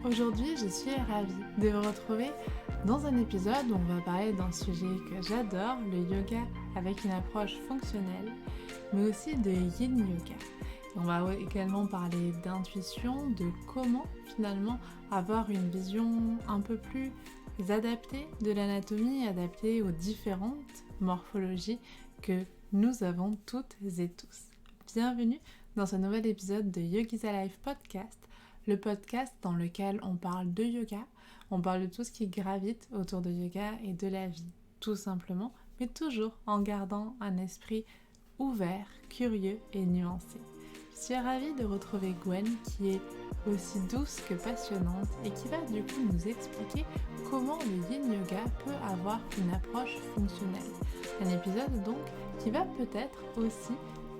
Aujourd'hui, je suis ravie de vous retrouver dans un épisode où on va parler d'un sujet que j'adore, le yoga avec une approche fonctionnelle, mais aussi de yin yoga. On va également parler d'intuition, de comment finalement avoir une vision un peu plus adaptée de l'anatomie, adaptée aux différentes morphologies que nous avons toutes et tous. Bienvenue dans ce nouvel épisode de Yogis Alive Podcast, le podcast dans lequel on parle de yoga, on parle de tout ce qui gravite autour de yoga et de la vie, tout simplement, mais toujours en gardant un esprit ouvert, curieux et nuancé. Je suis ravie de retrouver Gwen qui est aussi douce que passionnante et qui va du coup nous expliquer comment le yin yoga peut avoir une approche fonctionnelle. Un épisode donc qui va peut-être aussi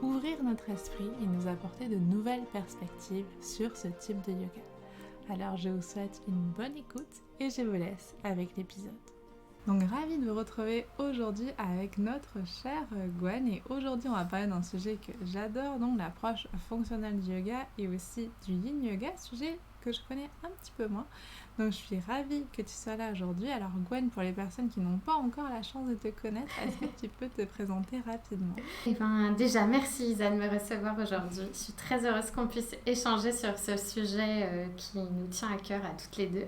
ouvrir notre esprit et nous apporter de nouvelles perspectives sur ce type de yoga. Alors je vous souhaite une bonne écoute et je vous laisse avec l'épisode. Donc ravie de vous retrouver aujourd'hui avec notre chère Gwen, et aujourd'hui on va parler d'un sujet que j'adore, donc l'approche fonctionnelle du yoga et aussi du yin yoga, sujet que je connais un petit peu moins. Donc je suis ravie que tu sois là aujourd'hui. Alors Gwen, pour les personnes qui n'ont pas encore la chance de te connaître, est-ce que tu peux te présenter rapidement ? Déjà, merci Isa de me recevoir aujourd'hui. Je suis très heureuse qu'on puisse échanger sur ce sujet qui nous tient à cœur à toutes les deux.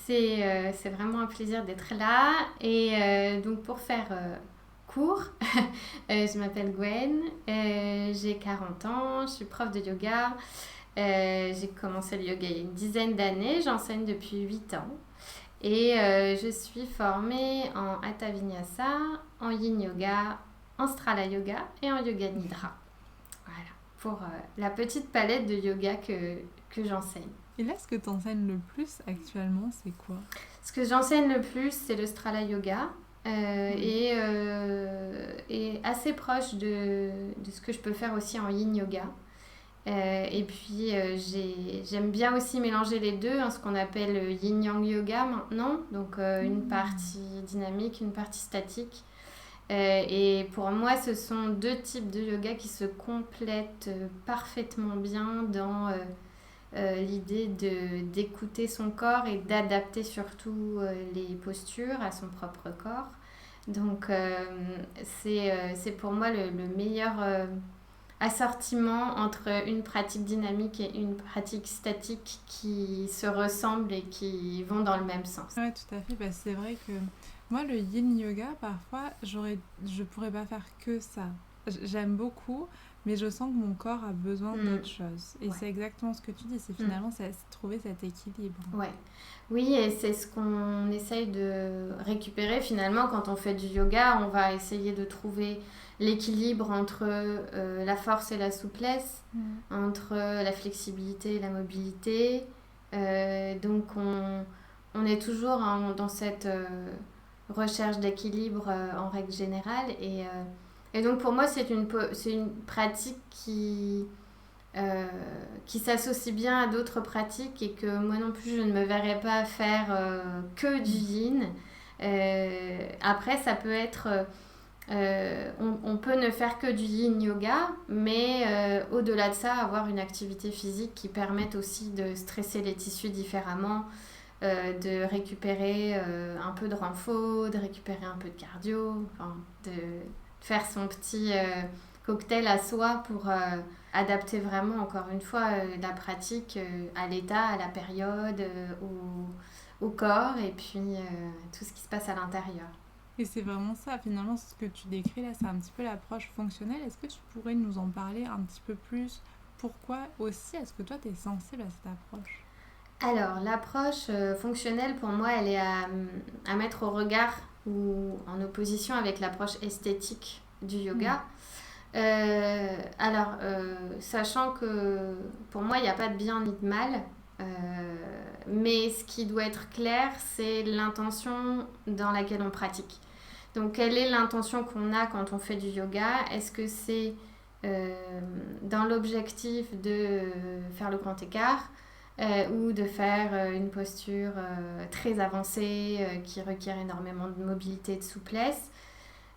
C'est vraiment un plaisir d'être là. Et donc pour faire court, je m'appelle Gwen, j'ai 40 ans, je suis prof de yoga. J'ai commencé le yoga il y a une dizaine d'années, j'enseigne depuis 8 ans. Et je suis formée en Hatha Vinyasa, en Yin Yoga, en Strala Yoga et en Yoga Nidra. Voilà, pour la petite palette de yoga que j'enseigne. Et là, ce que tu enseignes le plus actuellement, c'est quoi ? Ce que j'enseigne le plus, c'est le Strala Yoga. Et assez proche de ce que je peux faire aussi en Yin Yoga. Et puis j'aime bien aussi mélanger les deux, ce qu'on appelle Yin Yang Yoga maintenant, donc une partie dynamique, une partie statique. Et pour moi, ce sont deux types de yoga qui se complètent parfaitement bien dans l'idée d'écouter son corps et d'adapter surtout les postures à son propre corps. Donc c'est pour moi le meilleur assortiment entre une pratique dynamique et une pratique statique qui se ressemblent et qui vont dans le même sens. Oui, tout à fait. C'est vrai que moi, le yin yoga, parfois, je pourrais pas faire que ça. J'aime beaucoup, mais je sens que mon corps a besoin d'autre chose. Et c'est exactement ce que tu dis, c'est finalement c'est trouver cet équilibre. Ouais. Oui, et c'est ce qu'on essaye de récupérer finalement quand on fait du yoga. On va essayer de trouver l'équilibre entre la force et la souplesse, entre la flexibilité et la mobilité. Donc on est toujours dans cette recherche d'équilibre en règle générale. Et donc pour moi, c'est une pratique qui s'associe bien à d'autres pratiques et que moi non plus je ne me verrais pas faire que du yin. Après ça peut être on peut ne faire que du yin yoga, mais au-delà de ça avoir une activité physique qui permette aussi de stresser les tissus différemment, de récupérer un peu de renfo, de récupérer un peu de cardio, de faire son petit cocktail à soi pour adapter vraiment, encore une fois, la pratique à l'état, à la période, au corps et puis tout ce qui se passe à l'intérieur. Et c'est vraiment ça, finalement, ce que tu décris là, c'est un petit peu l'approche fonctionnelle. Est-ce que tu pourrais nous en parler un petit peu plus ? Pourquoi aussi est-ce que toi, tu es sensible à cette approche ? Alors, l'approche fonctionnelle, pour moi, elle est à mettre au regard ou en opposition avec l'approche esthétique du yoga. Sachant que pour moi il n'y a pas de bien ni de mal, mais ce qui doit être clair, c'est l'intention dans laquelle on pratique. Donc quelle est l'intention qu'on a quand on fait du yoga ? Est-ce que c'est dans l'objectif de faire le grand écart ou de faire une posture très avancée qui requiert énormément de mobilité et de souplesse ?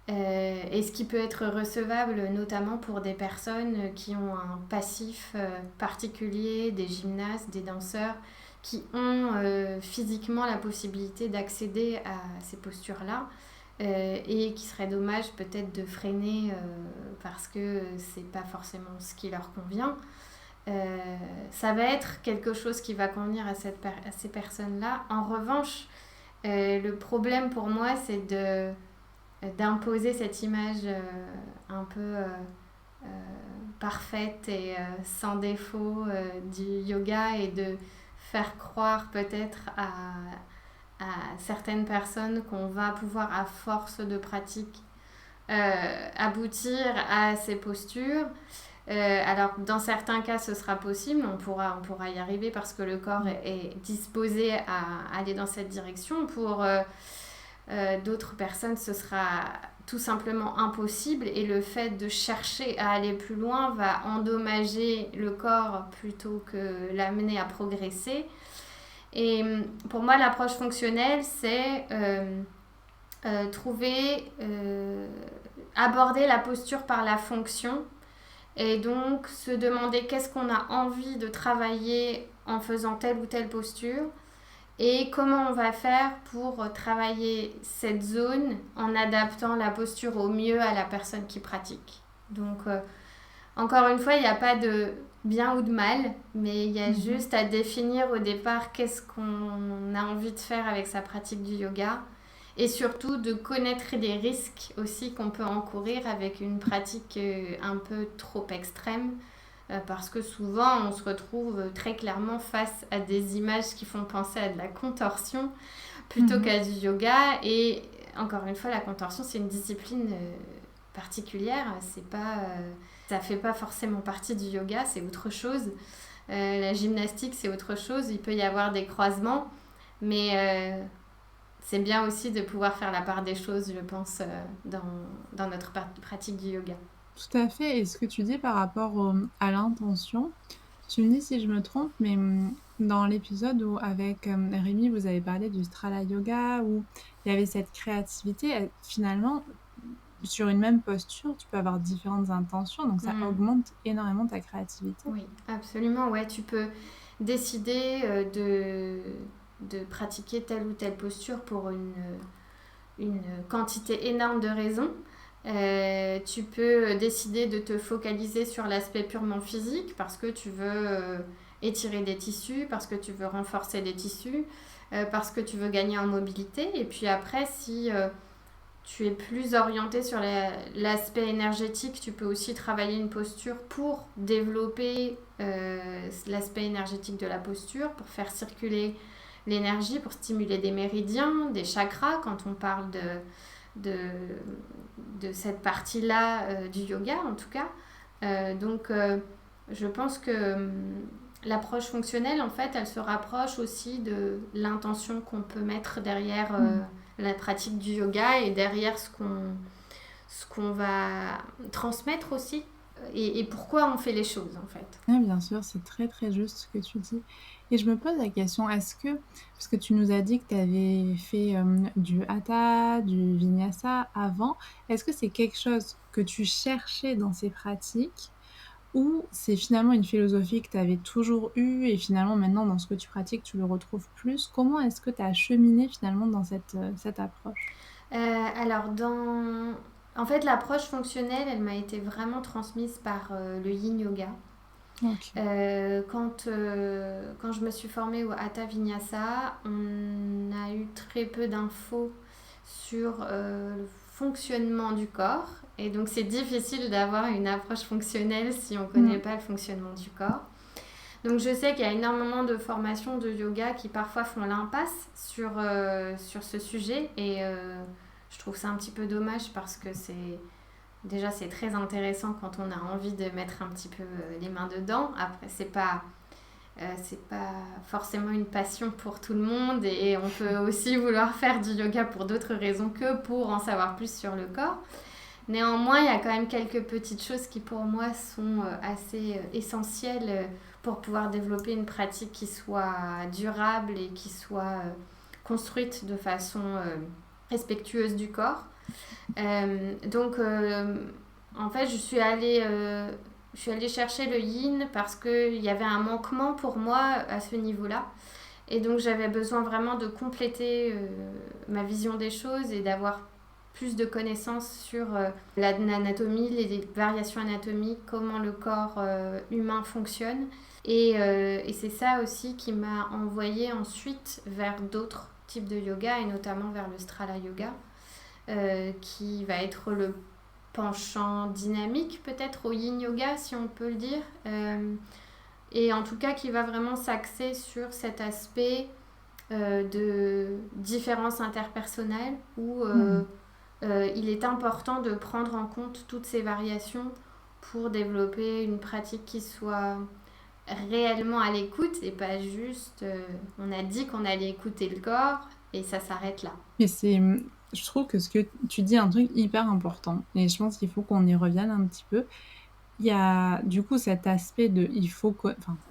Et ce qui peut être recevable notamment pour des personnes qui ont un passif particulier, des gymnastes, des danseurs, qui ont physiquement la possibilité d'accéder à ces postures-là et qui serait dommage peut-être de freiner parce que c'est pas forcément ce qui leur convient. Ça va être quelque chose qui va convenir à ces personnes-là. En revanche, le problème pour moi, c'est d'imposer cette image un peu parfaite et sans défaut du yoga et de faire croire peut-être à certaines personnes qu'on va pouvoir, à force de pratique, aboutir à ces postures. Alors, dans certains cas, ce sera possible, on pourra y arriver parce que le corps est disposé à aller dans cette direction. Pour d'autres personnes, ce sera tout simplement impossible et le fait de chercher à aller plus loin va endommager le corps plutôt que l'amener à progresser. Et pour moi, l'approche fonctionnelle, c'est aborder la posture par la fonction et donc se demander qu'est-ce qu'on a envie de travailler en faisant telle ou telle posture et comment on va faire pour travailler cette zone en adaptant la posture au mieux à la personne qui pratique. Donc, encore une fois, il n'y a pas de bien ou de mal, mais il y a juste à définir au départ qu'est-ce qu'on a envie de faire avec sa pratique du yoga et surtout de connaître les risques aussi qu'on peut encourir avec une pratique un peu trop extrême. Parce que souvent on se retrouve très clairement face à des images qui font penser à de la contorsion plutôt qu'à du yoga. Et encore une fois, la contorsion, c'est une discipline particulière. Ça fait pas forcément partie du yoga, c'est autre chose. La gymnastique, c'est autre chose. Il peut y avoir des croisements, mais c'est bien aussi de pouvoir faire la part des choses, je pense, dans notre pratique du yoga. Tout à fait. Et ce que tu dis par rapport à l'intention, tu me dis si je me trompe, mais dans l'épisode où avec Rémi, vous avez parlé du Strala Yoga, où il y avait cette créativité, finalement, sur une même posture, tu peux avoir différentes intentions, donc ça augmente énormément ta créativité. Oui, absolument. Ouais, tu peux décider de pratiquer telle ou telle posture pour une quantité énorme de raisons. Tu peux décider de te focaliser sur l'aspect purement physique parce que tu veux étirer des tissus, parce que tu veux renforcer des tissus, parce que tu veux gagner en mobilité. Et puis après, si tu es plus orienté sur l'aspect énergétique, tu peux aussi travailler une posture pour développer l'aspect énergétique de la posture, pour faire circuler l'énergie, pour stimuler des méridiens, des chakras, quand on parle de cette partie-là du yoga en tout cas. Donc je pense que l'approche fonctionnelle, en fait, elle se rapproche aussi de l'intention qu'on peut mettre derrière la pratique du yoga et derrière ce qu'on va transmettre aussi et pourquoi on fait les choses en fait. Oui, bien sûr, c'est très très juste ce que tu dis. Et je me pose la question, parce que tu nous as dit que tu avais fait du hatha, du vinyasa avant, est-ce que c'est quelque chose que tu cherchais dans ces pratiques ou c'est finalement une philosophie que tu avais toujours eue et finalement maintenant dans ce que tu pratiques tu le retrouves plus? Comment est-ce que tu as cheminé finalement dans cette approche? Alors en fait, l'approche fonctionnelle, elle m'a été vraiment transmise par le yin yoga. Okay. Quand je me suis formée au Hatha Vinyasa, on a eu très peu d'infos sur le fonctionnement du corps. Et donc, c'est difficile d'avoir une approche fonctionnelle si on ne connaît pas le fonctionnement du corps. Donc, je sais qu'il y a énormément de formations de yoga qui parfois font l'impasse sur ce sujet. Et je trouve ça un petit peu dommage parce que c'est très intéressant quand on a envie de mettre un petit peu les mains dedans. Après, c'est pas forcément une passion pour tout le monde et on peut aussi vouloir faire du yoga pour d'autres raisons que pour en savoir plus sur le corps. Néanmoins, il y a quand même quelques petites choses qui pour moi sont assez essentielles pour pouvoir développer une pratique qui soit durable et qui soit construite de façon respectueuse du corps. En fait, je suis allée chercher le yin parce qu'il y avait un manquement pour moi à ce niveau-là. Et donc, j'avais besoin vraiment de compléter ma vision des choses et d'avoir plus de connaissances sur l'anatomie, les variations anatomiques, comment le corps humain fonctionne. Et c'est ça aussi qui m'a envoyée ensuite vers d'autres types de yoga, et notamment vers le Strala Yoga, qui va être le penchant dynamique peut-être au Yin Yoga, si on peut le dire. Et en tout cas qui va vraiment s'axer sur cet aspect de différence interpersonnelle où il est important de prendre en compte toutes ces variations pour développer une pratique qui soit réellement à l'écoute et pas juste on a dit qu'on allait écouter le corps et ça s'arrête là. Et je trouve que ce que tu dis est un truc hyper important et je pense qu'il faut qu'on y revienne un petit peu. Il y a du coup cet aspect de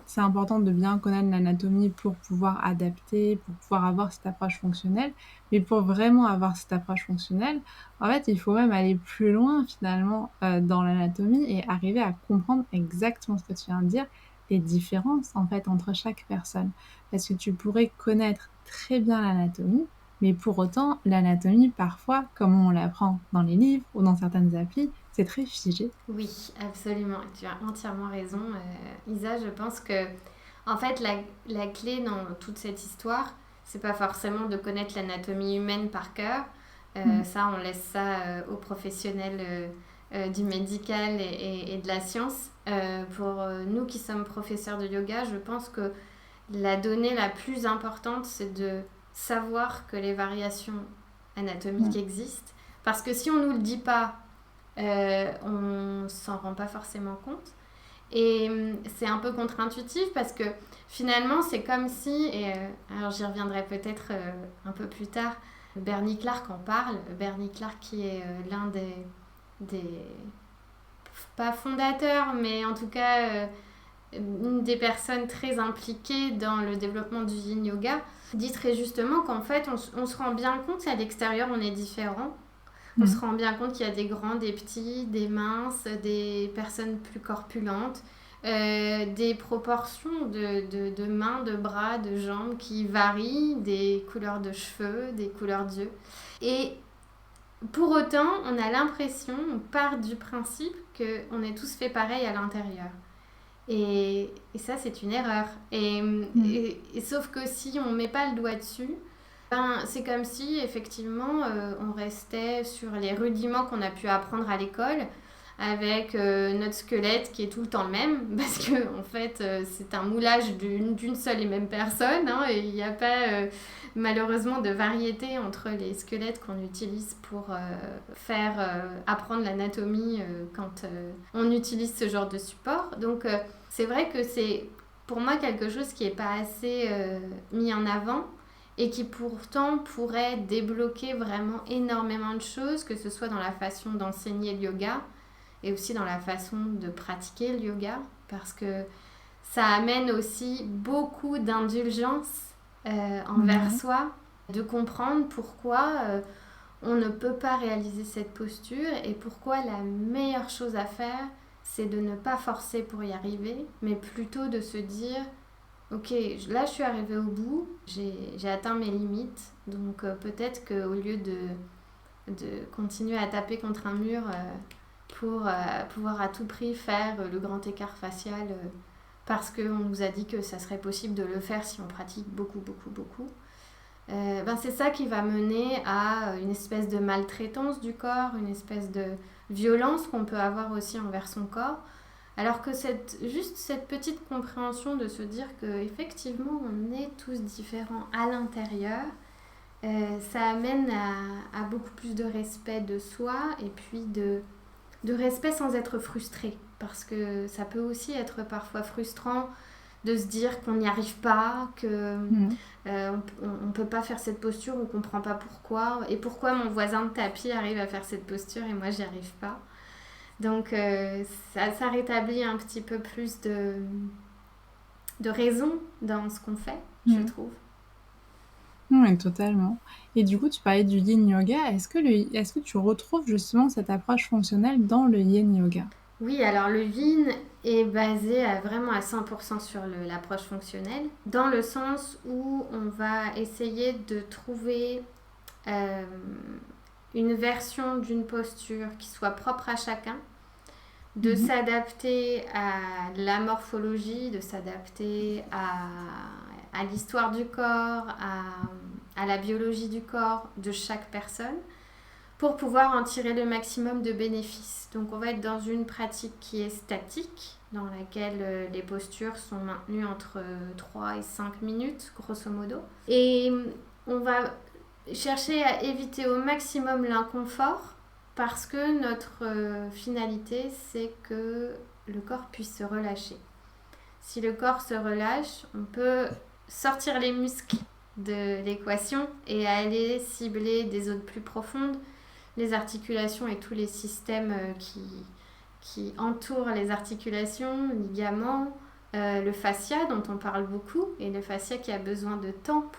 c'est important de bien connaître l'anatomie pour pouvoir adapter, pour pouvoir avoir cette approche fonctionnelle. Mais pour vraiment avoir cette approche fonctionnelle, en fait, il faut même aller plus loin finalement, dans l'anatomie et arriver à comprendre exactement ce que tu viens de dire, les différences en fait entre chaque personne. Parce que tu pourrais connaître très bien l'anatomie, mais pour autant, l'anatomie parfois, comme on l'apprend dans les livres ou dans certaines applis, c'est très figé. Oui, absolument. Tu as entièrement raison, Isa. Je pense que, en fait, la clé dans toute cette histoire, c'est pas forcément de connaître l'anatomie humaine par cœur. Ça, on laisse ça aux professionnels du médical et de la science. Pour nous qui sommes professeurs de yoga, je pense que la donnée la plus importante, c'est de savoir que les variations anatomiques existent. Parce que si on nous le dit pas, on s'en rend pas forcément compte. Et c'est un peu contre-intuitif parce que finalement, c'est comme si, alors j'y reviendrai peut-être un peu plus tard, Bernie Clark en parle. Bernie Clark qui est l'un des pas fondateurs, mais en tout cas une des personnes très impliquées dans le développement du yin yoga, dit très justement qu'en fait, on se rend bien compte qu'à l'extérieur, on est différent. On se rend bien compte qu'il y a des grands, des petits, des minces, des personnes plus corpulentes, des proportions de mains, de bras, de jambes qui varient, des couleurs de cheveux, des couleurs d'yeux. Et pour autant, on a l'impression, on part du principe qu'on est tous faits pareil à l'intérieur. Et ça, c'est une erreur. Et sauf que si on ne met pas le doigt dessus, c'est comme si effectivement on restait sur les rudiments qu'on a pu apprendre à l'école avec notre squelette qui est tout le temps le même parce que en fait c'est un moulage d'une seule et même personne et il n'y a pas malheureusement de variété entre les squelettes qu'on utilise pour faire apprendre l'anatomie quand on utilise ce genre de support. Donc c'est vrai que c'est pour moi quelque chose qui n'est pas assez mis en avant et qui pourtant pourrait débloquer vraiment énormément de choses, que ce soit dans la façon d'enseigner le yoga et aussi dans la façon de pratiquer le yoga, parce que ça amène aussi beaucoup d'indulgence envers soi, de comprendre pourquoi on ne peut pas réaliser cette posture et pourquoi la meilleure chose à faire, c'est de ne pas forcer pour y arriver, mais plutôt de se dire ok, là je suis arrivée au bout, j'ai atteint mes limites, donc peut-être qu'au lieu de continuer à taper contre un mur pour pouvoir à tout prix faire le grand écart facial parce qu'on nous a dit que ça serait possible de le faire si on pratique beaucoup, beaucoup, beaucoup, c'est ça qui va mener à une espèce de maltraitance du corps, une espèce de violence qu'on peut avoir aussi envers son corps. Alors que juste cette petite compréhension de se dire qu'effectivement on est tous différents à l'intérieur, ça amène à beaucoup plus de respect de soi et puis de respect sans être frustré. Parce que ça peut aussi être parfois frustrant de se dire qu'on n'y arrive pas, qu'on ne peut pas faire cette posture ou qu'on ne comprend pas pourquoi. Et pourquoi mon voisin de tapis arrive à faire cette posture et moi j'y arrive pas. Donc ça rétablit un petit peu plus de raison dans ce qu'on fait, je trouve. Oui, totalement. Et du coup, tu parlais du yin yoga. Est-ce que tu retrouves justement cette approche fonctionnelle dans le yin yoga? Oui, alors le yin est basé vraiment à 100% sur l'approche fonctionnelle, dans le sens où on va essayer de trouver euh, une version d'une posture qui soit propre à chacun, de Mmh. s'adapter à la morphologie, de s'adapter à l'histoire du corps, à la biologie du corps de chaque personne, pour pouvoir en tirer le maximum de bénéfices. Donc on va être dans une pratique qui est statique, dans laquelle les postures sont maintenues entre 3 et 5 minutes, grosso modo. Et on va chercher à éviter au maximum l'inconfort, parce que notre finalité, c'est que le corps puisse se relâcher. Si le corps se relâche, on peut sortir les muscles de l'équation et aller cibler des zones plus profondes, les articulations et tous les systèmes qui entourent les articulations, ligaments, le fascia dont on parle beaucoup, et le fascia qui a besoin de temps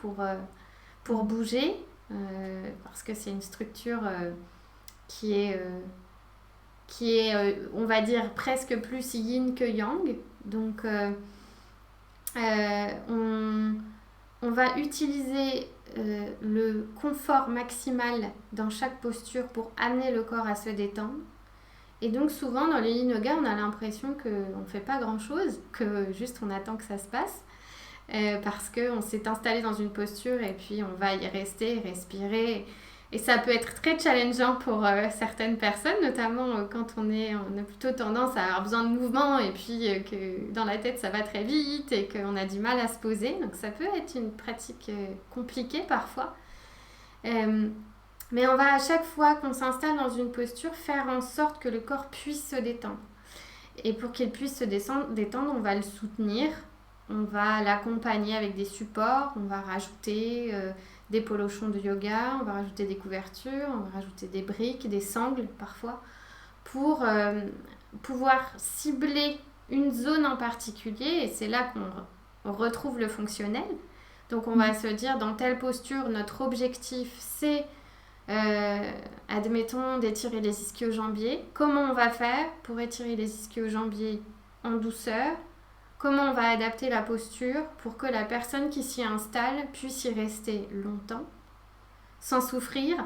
pour bouger, parce que c'est une structure qui est, on va dire, presque plus yin que yang. Donc, on va utiliser le confort maximal dans chaque posture pour amener le corps à se détendre. Et donc souvent dans le yin yoga, on a l'impression qu'on ne fait pas grand-chose, que juste on attend que ça se passe, parce qu'on s'est installé dans une posture et puis on va y rester, respirer. Et ça peut être très challengeant pour certaines personnes, notamment quand on a plutôt tendance à avoir besoin de mouvement et puis que dans la tête ça va très vite et qu'on a du mal à se poser. Donc ça peut être une pratique compliquée parfois. Mais on va à chaque fois qu'on s'installe dans une posture faire en sorte que le corps puisse se détendre. Et pour qu'il puisse se détendre, on va le soutenir, on va l'accompagner avec des supports, on va rajouter des polochons de yoga, on va rajouter des couvertures, on va rajouter des briques, des sangles parfois, pour pouvoir cibler une zone en particulier, et c'est là qu'on retrouve le fonctionnel. Donc on va se dire, dans telle posture, notre objectif c'est, admettons, d'étirer les ischio-jambiers. Comment on va faire pour étirer les ischio-jambiers en douceur? Comment on va adapter la posture pour que la personne qui s'y installe puisse y rester longtemps, sans souffrir,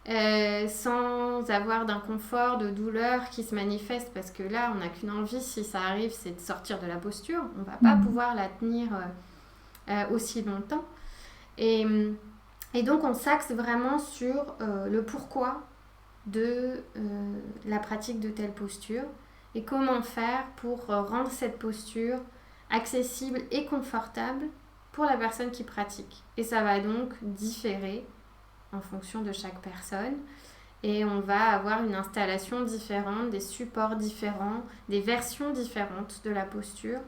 sans avoir d'inconfort, de douleur qui se manifeste, parce que là, on n'a qu'une envie, si ça arrive, c'est de sortir de la posture. On ne va pas pouvoir la tenir aussi longtemps. Et donc, on s'axe vraiment sur le pourquoi de la pratique de telle posture et comment faire pour rendre cette posture accessible et confortable pour la personne qui pratique. Et ça va donc différer en fonction de chaque personne. Et on va avoir une installation différente, des supports différents, des versions différentes de la posture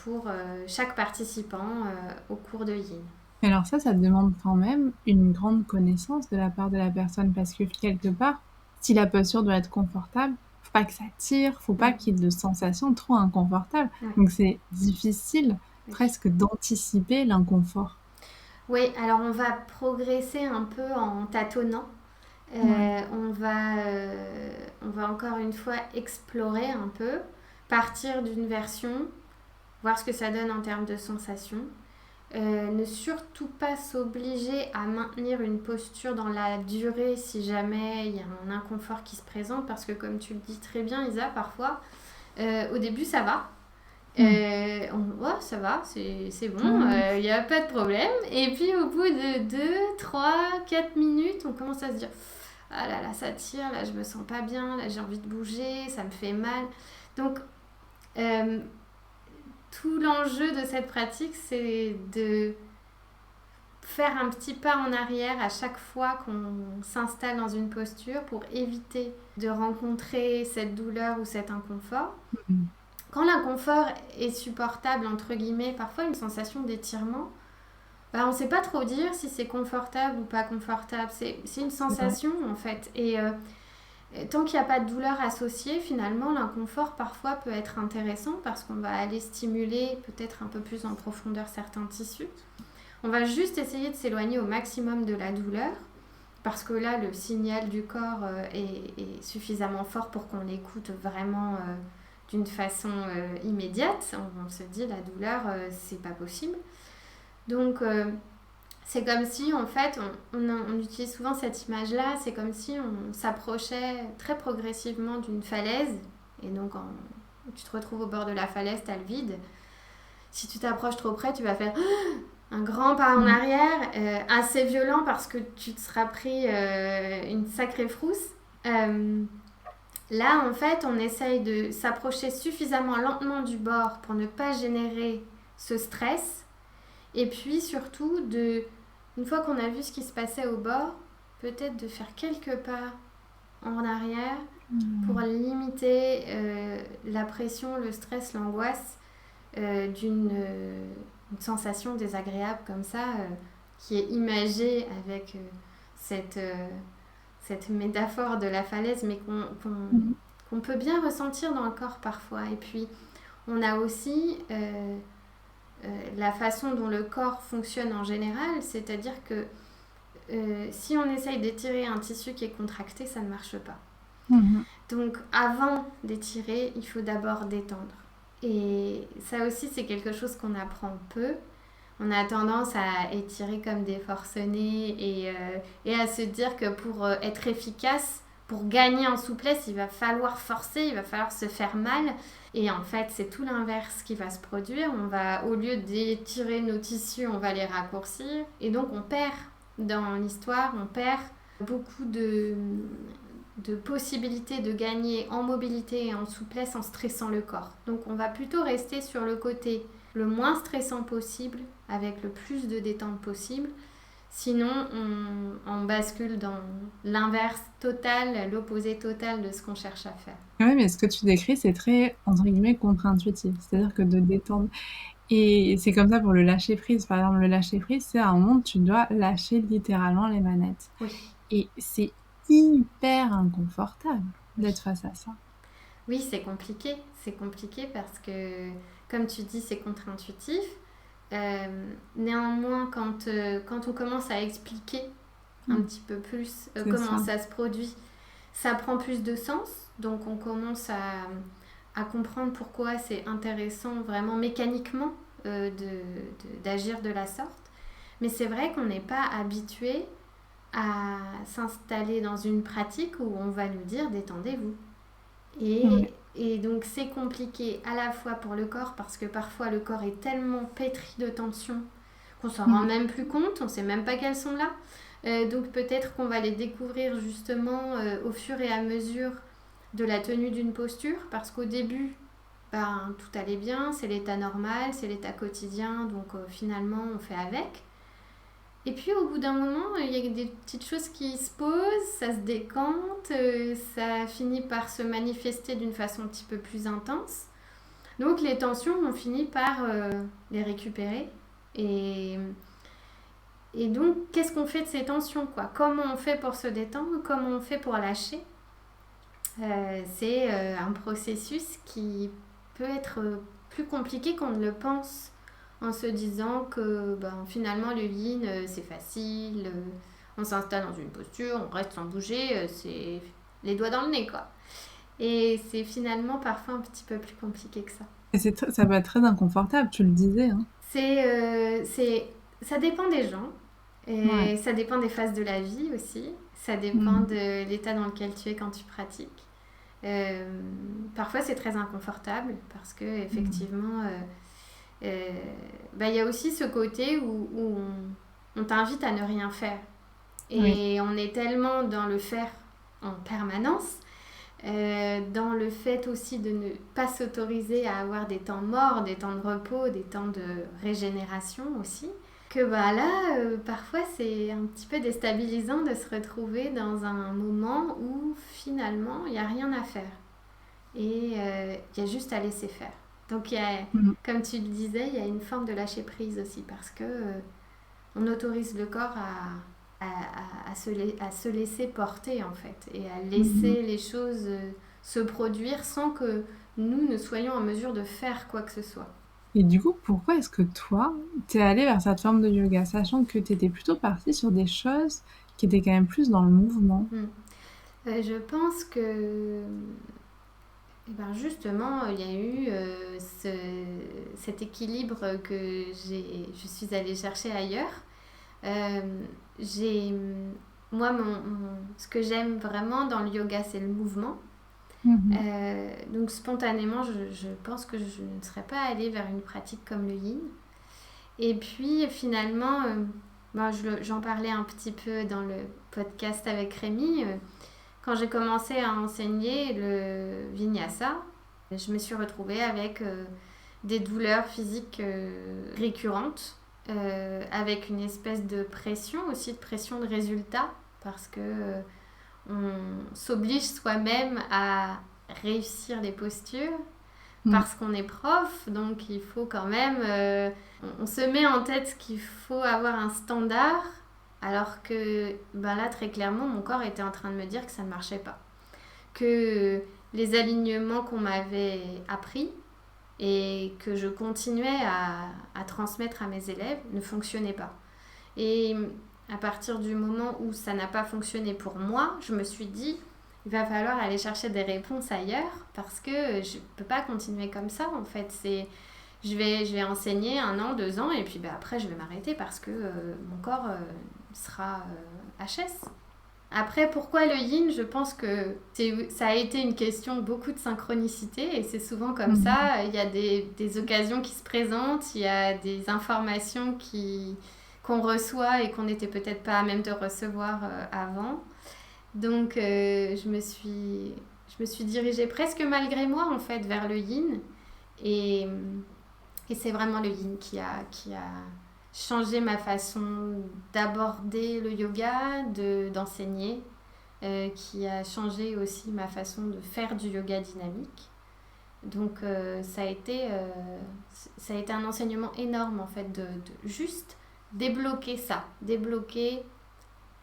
pour chaque participant au cours de Yin. Et alors ça demande quand même une grande connaissance de la part de la personne parce que quelque part, si la posture doit être confortable, faut pas que ça tire, faut pas qu'il y ait de sensations trop inconfortables. Ouais. Donc c'est difficile presque d'anticiper l'inconfort. Oui, alors on va progresser un peu en tâtonnant. On va encore une fois explorer un peu, partir d'une version, voir ce que ça donne en termes de sensations. Ne surtout pas s'obliger à maintenir une posture dans la durée si jamais il y a un inconfort qui se présente, parce que comme tu le dis très bien Isa, parfois au début ça va, ça va, c'est bon, il n'y a pas de problème, et puis au bout de 2, 3, 4 minutes on commence à se dire ah là là ça tire, là je me sens pas bien, là j'ai envie de bouger, ça me fait mal. Donc tout l'enjeu de cette pratique, c'est de faire un petit pas en arrière à chaque fois qu'on s'installe dans une posture pour éviter de rencontrer cette douleur ou cet inconfort. Quand l'inconfort est supportable, entre guillemets, parfois une sensation d'étirement, on ne sait pas trop dire si c'est confortable ou pas confortable. C'est une sensation en fait. Et tant qu'il n'y a pas de douleur associée, finalement, l'inconfort parfois peut être intéressant parce qu'on va aller stimuler peut-être un peu plus en profondeur certains tissus. On va juste essayer de s'éloigner au maximum de la douleur, parce que là, le signal du corps est suffisamment fort pour qu'on l'écoute vraiment d'une façon immédiate. On se dit, la douleur, c'est pas possible. Donc, c'est comme si, en fait, on utilise souvent cette image-là, c'est comme si on s'approchait très progressivement d'une falaise, et donc tu te retrouves au bord de la falaise, tu as le vide. Si tu t'approches trop près, tu vas faire un grand pas en arrière, assez violent parce que tu te seras pris une sacrée frousse. Là, en fait, on essaye de s'approcher suffisamment lentement du bord pour ne pas générer ce stress. Et puis surtout, une fois qu'on a vu ce qui se passait au bord, peut-être de faire quelques pas en arrière pour limiter la pression, le stress, l'angoisse d'une une sensation désagréable comme ça, qui est imagée avec cette métaphore de la falaise, mais qu'on peut bien ressentir dans le corps parfois. Et puis, on a aussi la façon dont le corps fonctionne en général, c'est-à-dire que si on essaye d'étirer un tissu qui est contracté, ça ne marche pas. Donc, avant d'étirer, il faut d'abord détendre. Et ça aussi, c'est quelque chose qu'on apprend peu. On a tendance à étirer comme des forcenés et à se dire que pour être efficace, pour gagner en souplesse, il va falloir forcer, il va falloir se faire mal. Et en fait, c'est tout l'inverse qui va se produire. Au lieu d'étirer nos tissus, on va les raccourcir. Et donc, on perd dans l'histoire, on perd beaucoup de possibilités de gagner en mobilité et en souplesse en stressant le corps. Donc, on va plutôt rester sur le côté le moins stressant possible, avec le plus de détente possible. Sinon, on bascule dans l'inverse total, l'opposé total de ce qu'on cherche à faire. Oui, mais ce que tu décris, c'est très, entre guillemets, contre-intuitif. C'est-à-dire que de détendre. Et c'est comme ça pour le lâcher-prise. Par exemple, le lâcher-prise, c'est à un moment où tu dois lâcher littéralement les manettes. Oui. Et c'est hyper inconfortable d'être face à ça. Oui, c'est compliqué. C'est compliqué parce que, comme tu dis, c'est contre-intuitif. Néanmoins, quand on commence à expliquer un petit peu plus comment ça se produit, ça prend plus de sens. Donc, on commence à comprendre pourquoi c'est intéressant vraiment mécaniquement d'agir de la sorte. Mais c'est vrai qu'on n'est pas habitué à s'installer dans une pratique où on va nous dire détendez-vous. Et donc c'est compliqué à la fois pour le corps parce que parfois le corps est tellement pétri de tension qu'on s'en rend même plus compte, on sait même pas qu'elles sont là. Donc peut-être qu'on va les découvrir justement au fur et à mesure de la tenue d'une posture, parce qu'au début tout allait bien, c'est l'état normal, c'est l'état quotidien, donc finalement on fait avec. Et puis au bout d'un moment, il y a des petites choses qui se posent, ça se décante, ça finit par se manifester d'une façon un petit peu plus intense. Donc les tensions, on finit par les récupérer. Et donc, qu'est-ce qu'on fait de ces tensions, quoi ? Comment on fait pour se détendre ? Comment on fait pour lâcher ? C'est un processus qui peut être plus compliqué qu'on ne le pense, en se disant que finalement le yin c'est facile, on s'installe dans une posture, on reste sans bouger, c'est les doigts dans le nez quoi. Et c'est finalement parfois un petit peu plus compliqué que ça. Et ça peut être très inconfortable, tu le disais. Hein. Ça dépend des gens, et ça dépend des phases de la vie aussi, ça dépend de l'état dans lequel tu es quand tu pratiques. Parfois c'est très inconfortable parce que effectivement y a aussi ce côté où on t'invite à ne rien faire et on est tellement dans le faire en permanence, dans le fait aussi de ne pas s'autoriser à avoir des temps morts, des temps de repos, des temps de régénération aussi, que parfois c'est un petit peu déstabilisant de se retrouver dans un moment où finalement il n'y a rien à faire et il y a juste à laisser faire. Donc, comme tu le disais, il y a une forme de lâcher-prise aussi parce que on autorise le corps à se laisser porter, en fait, et à laisser les choses se produire sans que nous ne soyons en mesure de faire quoi que ce soit. Et du coup, pourquoi est-ce que toi, t'es allée vers cette forme de yoga, sachant que t'étais plutôt partie sur des choses qui étaient quand même plus dans le mouvement? Je pense que eh ben justement, il y a eu cet équilibre que je suis allée chercher ailleurs. Euh, j'ai, moi, ce que j'aime vraiment dans le yoga, c'est le mouvement. Mhm. Donc spontanément, je pense que je ne serais pas allée vers une pratique comme le yin. Et puis finalement, j'en parlais un petit peu dans le podcast avec Rémi. Quand j'ai commencé à enseigner le vinyasa, je me suis retrouvée avec des douleurs physiques récurrentes, avec une espèce de pression aussi, de pression de résultat, parce que on s'oblige soi-même à réussir les postures, Mm. parce qu'on est prof, donc il faut quand même... on se met en tête qu'il faut avoir un standard, alors que ben là, très clairement, mon corps était en train de me dire que ça ne marchait pas. Que les alignements qu'on m'avait appris et que je continuais à transmettre à mes élèves ne fonctionnaient pas. Et à partir du moment où ça n'a pas fonctionné pour moi, je me suis dit, il va falloir aller chercher des réponses ailleurs parce que je ne peux pas continuer comme ça en fait. Je vais enseigner 1 an, 2 ans et puis après je vais m'arrêter parce que mon corps sera HS. Après, pourquoi le yin? Je pense que ça a été une question beaucoup de synchronicité et c'est souvent comme Mhm. ça. Il y a des occasions qui se présentent, il y a des informations qu'on reçoit et qu'on n'était peut-être pas à même de recevoir avant. Donc, je me suis dirigée presque malgré moi en fait vers le yin et, et c'est vraiment le yin qui a changé ma façon d'aborder le yoga, d'enseigner, qui a changé aussi ma façon de faire du yoga dynamique. Donc ça a été un enseignement énorme en fait de juste débloquer ça, débloquer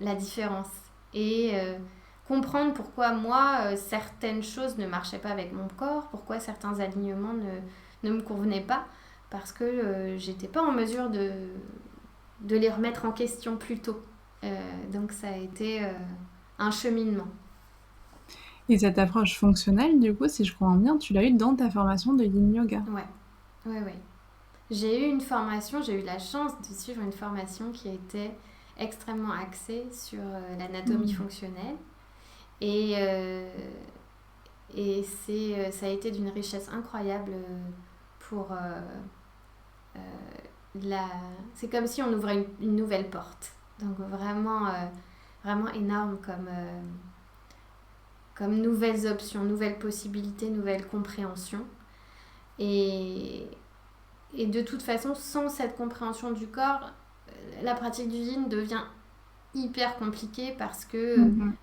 la différence et comprendre pourquoi moi certaines choses ne marchaient pas avec mon corps, pourquoi certains alignements ne me convenaient pas, parce que j'étais pas en mesure de les remettre en question plus tôt. Donc ça a été un cheminement. Et cette approche fonctionnelle, du coup, si je comprends bien, tu l'as eue dans ta formation de yin yoga. Ouais, ouais, ouais. J'ai eu une formation, j'ai eu la chance de suivre une formation qui était extrêmement axée sur l'anatomie Mm. fonctionnelle. Et, ça a été d'une richesse incroyable pour euh, la... C'est comme si on ouvrait une nouvelle porte. Donc vraiment, vraiment énorme comme nouvelles options, nouvelles possibilités, nouvelles compréhensions. Et, et de toute façon, sans cette compréhension du corps, la pratique du yin devient hyper compliquée parce que Mhm.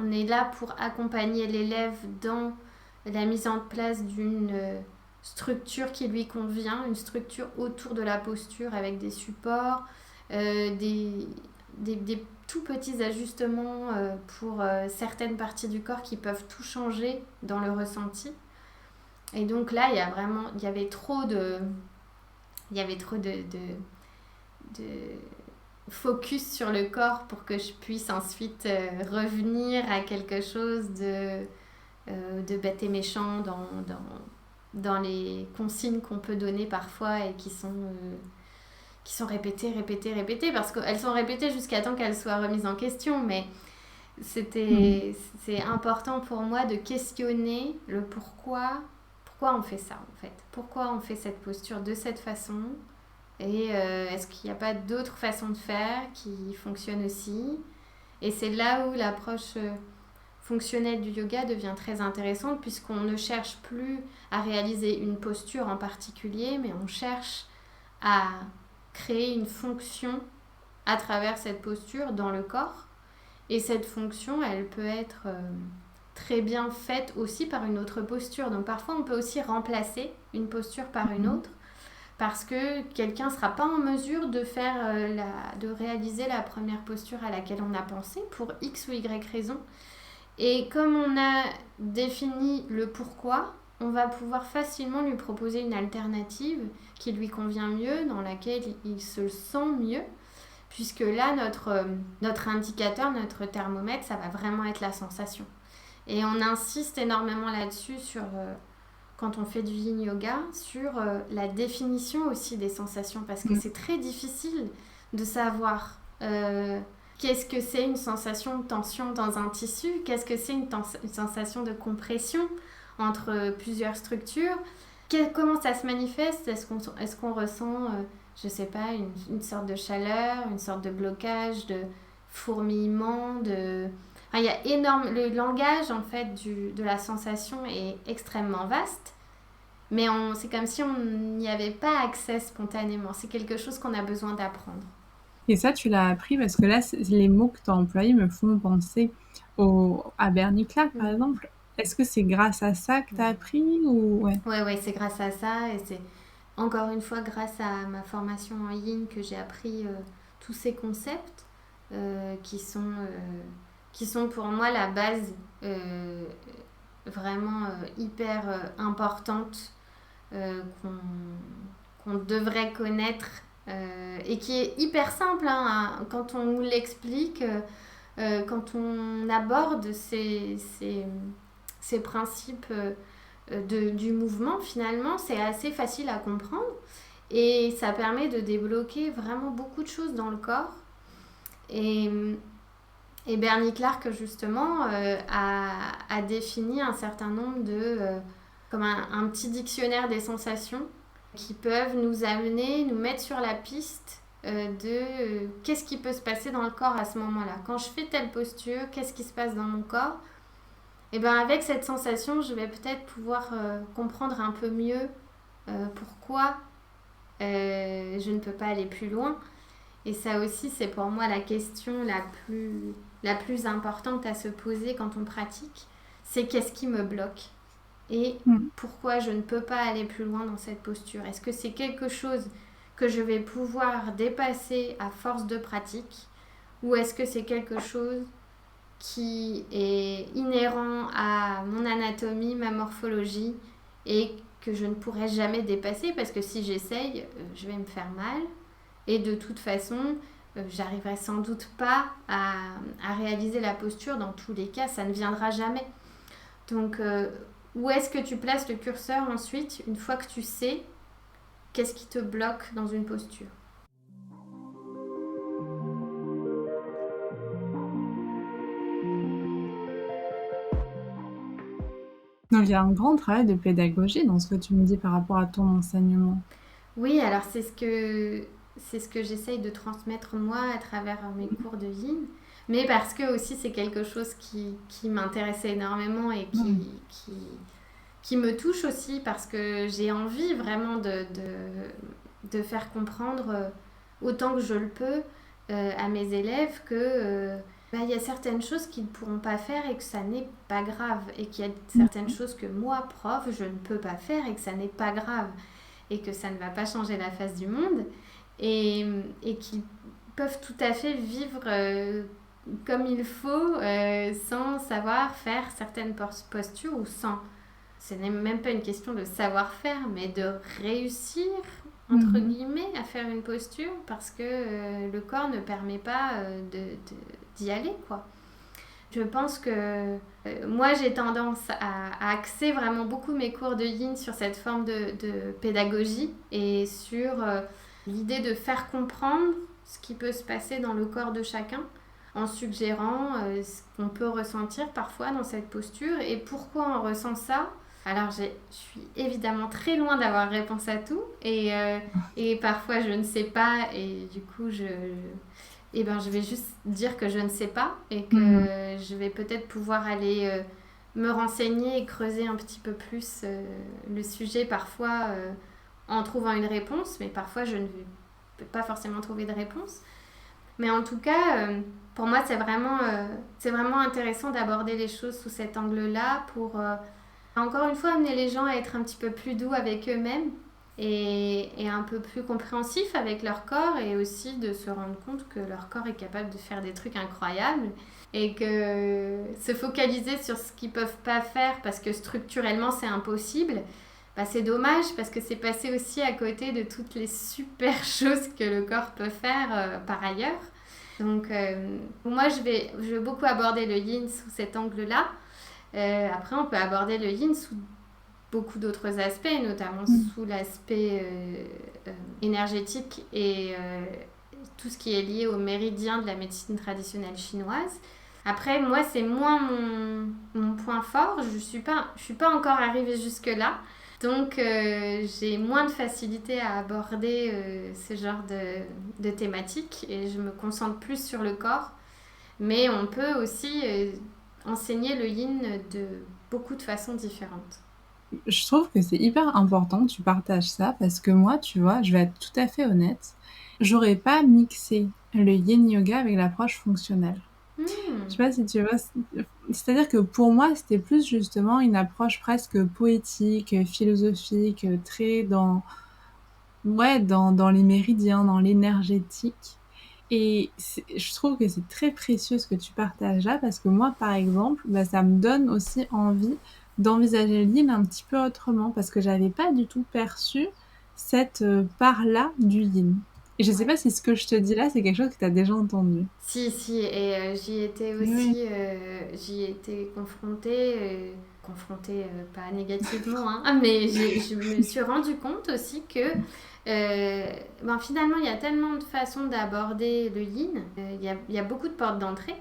on est là pour accompagner l'élève dans la mise en place d'une structure qui lui convient, une structure autour de la posture avec des supports, des tout petits ajustements pour certaines parties du corps qui peuvent tout changer dans le ressenti. Et donc là, il y avait trop de focus sur le corps pour que je puisse ensuite revenir à quelque chose de bête et méchant dans les consignes qu'on peut donner parfois et qui sont répétées, répétées, répétées, parce qu'elles sont répétées jusqu'à temps qu'elles soient remises en question, mais Mhm. c'est important pour moi de questionner le pourquoi on fait ça en fait, pourquoi on fait cette posture de cette façon, et est-ce qu'il n'y a pas d'autres façons de faire qui fonctionnent aussi. Et c'est là où l'approche fonctionnelle du yoga devient très intéressante, puisqu'on ne cherche plus à réaliser une posture en particulier, mais on cherche à créer une fonction à travers cette posture dans le corps. Et cette fonction, elle peut être très bien faite aussi par une autre posture. Donc parfois, on peut aussi remplacer une posture par une Mhm. autre parce que quelqu'un ne sera pas en mesure de réaliser la première posture à laquelle on a pensé pour X ou Y raison. Et comme on a défini le pourquoi, on va pouvoir facilement lui proposer une alternative qui lui convient mieux, dans laquelle il se sent mieux, puisque là, notre indicateur, notre thermomètre, ça va vraiment être la sensation. Et on insiste énormément là-dessus quand on fait du yin yoga, sur la définition aussi des sensations, parce que c'est très difficile de savoir qu'est-ce que c'est une sensation de tension dans un tissu, qu'est-ce que c'est une sensation de compression entre plusieurs structures, comment ça se manifeste, est-ce qu'on ressent, je sais pas, une sorte de chaleur, une sorte de blocage, de fourmillement, il y a le langage en fait de la sensation est extrêmement vaste, mais c'est comme si on n'y avait pas accès spontanément. C'est quelque chose qu'on a besoin d'apprendre. Et ça, tu l'as appris parce que là, les mots que tu as employés me font penser à Bernie Clark, par exemple. Est-ce que c'est grâce à ça que tu as appris ou... Ouais, c'est grâce à ça, et c'est encore une fois grâce à ma formation en yin que j'ai appris tous ces concepts qui sont pour moi la base vraiment hyper importante qu'on devrait connaître et qui est hyper simple quand on nous l'explique, quand on aborde ces principes du mouvement. Finalement, c'est assez facile à comprendre et ça permet de débloquer vraiment beaucoup de choses dans le corps. Et Bernie Clark, justement, a défini un certain nombre comme un petit dictionnaire des sensations qui peuvent nous amener, nous mettre sur la piste de qu'est-ce qui peut se passer dans le corps à ce moment-là. Quand je fais telle posture, qu'est-ce qui se passe dans mon corps ? Et bien avec cette sensation, je vais peut-être pouvoir comprendre un peu mieux pourquoi je ne peux pas aller plus loin. Et ça aussi, c'est pour moi la question la plus importante à se poser quand on pratique, c'est qu'est-ce qui me bloque et pourquoi je ne peux pas aller plus loin dans cette posture. Est-ce que c'est quelque chose que je vais pouvoir dépasser à force de pratique, ou est-ce que c'est quelque chose qui est inhérent à mon anatomie, ma morphologie, et que je ne pourrai jamais dépasser parce que si j'essaye, je vais me faire mal. Et de toute façon, j'arriverai sans doute pas à réaliser la posture. Dans tous les cas, ça ne viendra jamais. Donc, où est-ce que tu places le curseur ensuite, une fois que tu sais qu'est-ce qui te bloque dans une posture ? Donc, il y a un grand travail de pédagogie dans ce que tu me dis par rapport à ton enseignement. Oui, alors c'est ce que j'essaye de transmettre moi à travers mes cours de yin, mais parce que aussi c'est quelque chose qui m'intéressait énormément et qui me touche aussi, parce que j'ai envie vraiment de faire comprendre autant que je le peux à mes élèves que y a certaines choses qu'ils ne pourront pas faire et que ça n'est pas grave, et qu'il y a certaines choses que moi, prof, je ne peux pas faire et que ça n'est pas grave, et que ça ne va pas changer la face du monde, et qu'ils peuvent tout à fait vivre comme il faut sans savoir faire certaines postures, ou ce n'est même pas une question de savoir-faire, mais de réussir, entre guillemets, à faire une posture, parce que le corps ne permet pas d'y aller, quoi. Je pense que moi, j'ai tendance à axer vraiment beaucoup mes cours de yin sur cette forme de pédagogie et sur l'idée de faire comprendre ce qui peut se passer dans le corps de chacun, en suggérant ce qu'on peut ressentir parfois dans cette posture et pourquoi on ressent ça. Alors, je suis évidemment très loin d'avoir réponse à tout et parfois je ne sais pas, et du coup je vais juste dire que je ne sais pas et que je vais peut-être pouvoir aller me renseigner et creuser un petit peu plus le sujet parfois en trouvant une réponse, mais parfois je ne peux pas forcément trouver de réponse. Mais en tout cas, pour moi, c'est vraiment intéressant d'aborder les choses sous cet angle-là pour, encore une fois, amener les gens à être un petit peu plus doux avec eux-mêmes et un peu plus compréhensif avec leur corps, et aussi de se rendre compte que leur corps est capable de faire des trucs incroyables, et que se focaliser sur ce qu'ils peuvent pas faire parce que structurellement c'est impossible, bah c'est dommage, parce que c'est passé aussi à côté de toutes les super choses que le corps peut faire par ailleurs. Donc moi je vais beaucoup aborder le yin sous cet angle-là. Après on peut aborder le yin sous beaucoup d'autres aspects, notamment sous l'aspect énergétique et tout ce qui est lié au méridien de la médecine traditionnelle chinoise. Après, moi, c'est moins mon point fort. Je suis pas encore arrivée jusque-là. Donc, j'ai moins de facilité à aborder ce genre de thématiques, et je me concentre plus sur le corps. Mais on peut aussi enseigner le yin de beaucoup de façons différentes. Je trouve que c'est hyper important que tu partages ça parce que moi, tu vois, je vais être tout à fait honnête, j'aurais pas mixé le yin yoga avec l'approche fonctionnelle. Je sais pas si tu vois, c'est-à-dire que pour moi, c'était plus justement une approche presque poétique, philosophique, très dans les méridiens, dans l'énergétique. Et je trouve que c'est très précieux ce que tu partages là, parce que moi, par exemple, bah, ça me donne aussi envie d'envisager le yin un petit peu autrement, parce que j'avais pas du tout perçu cette part-là du yin. Et je sais pas si ce que je te dis là, c'est quelque chose que tu as déjà entendu. Si, et j'y étais Oui. aussi, j'y étais confrontée pas négativement, hein, mais je me suis rendu compte aussi que finalement, il y a tellement de façons d'aborder le yin, il y a beaucoup de portes d'entrée.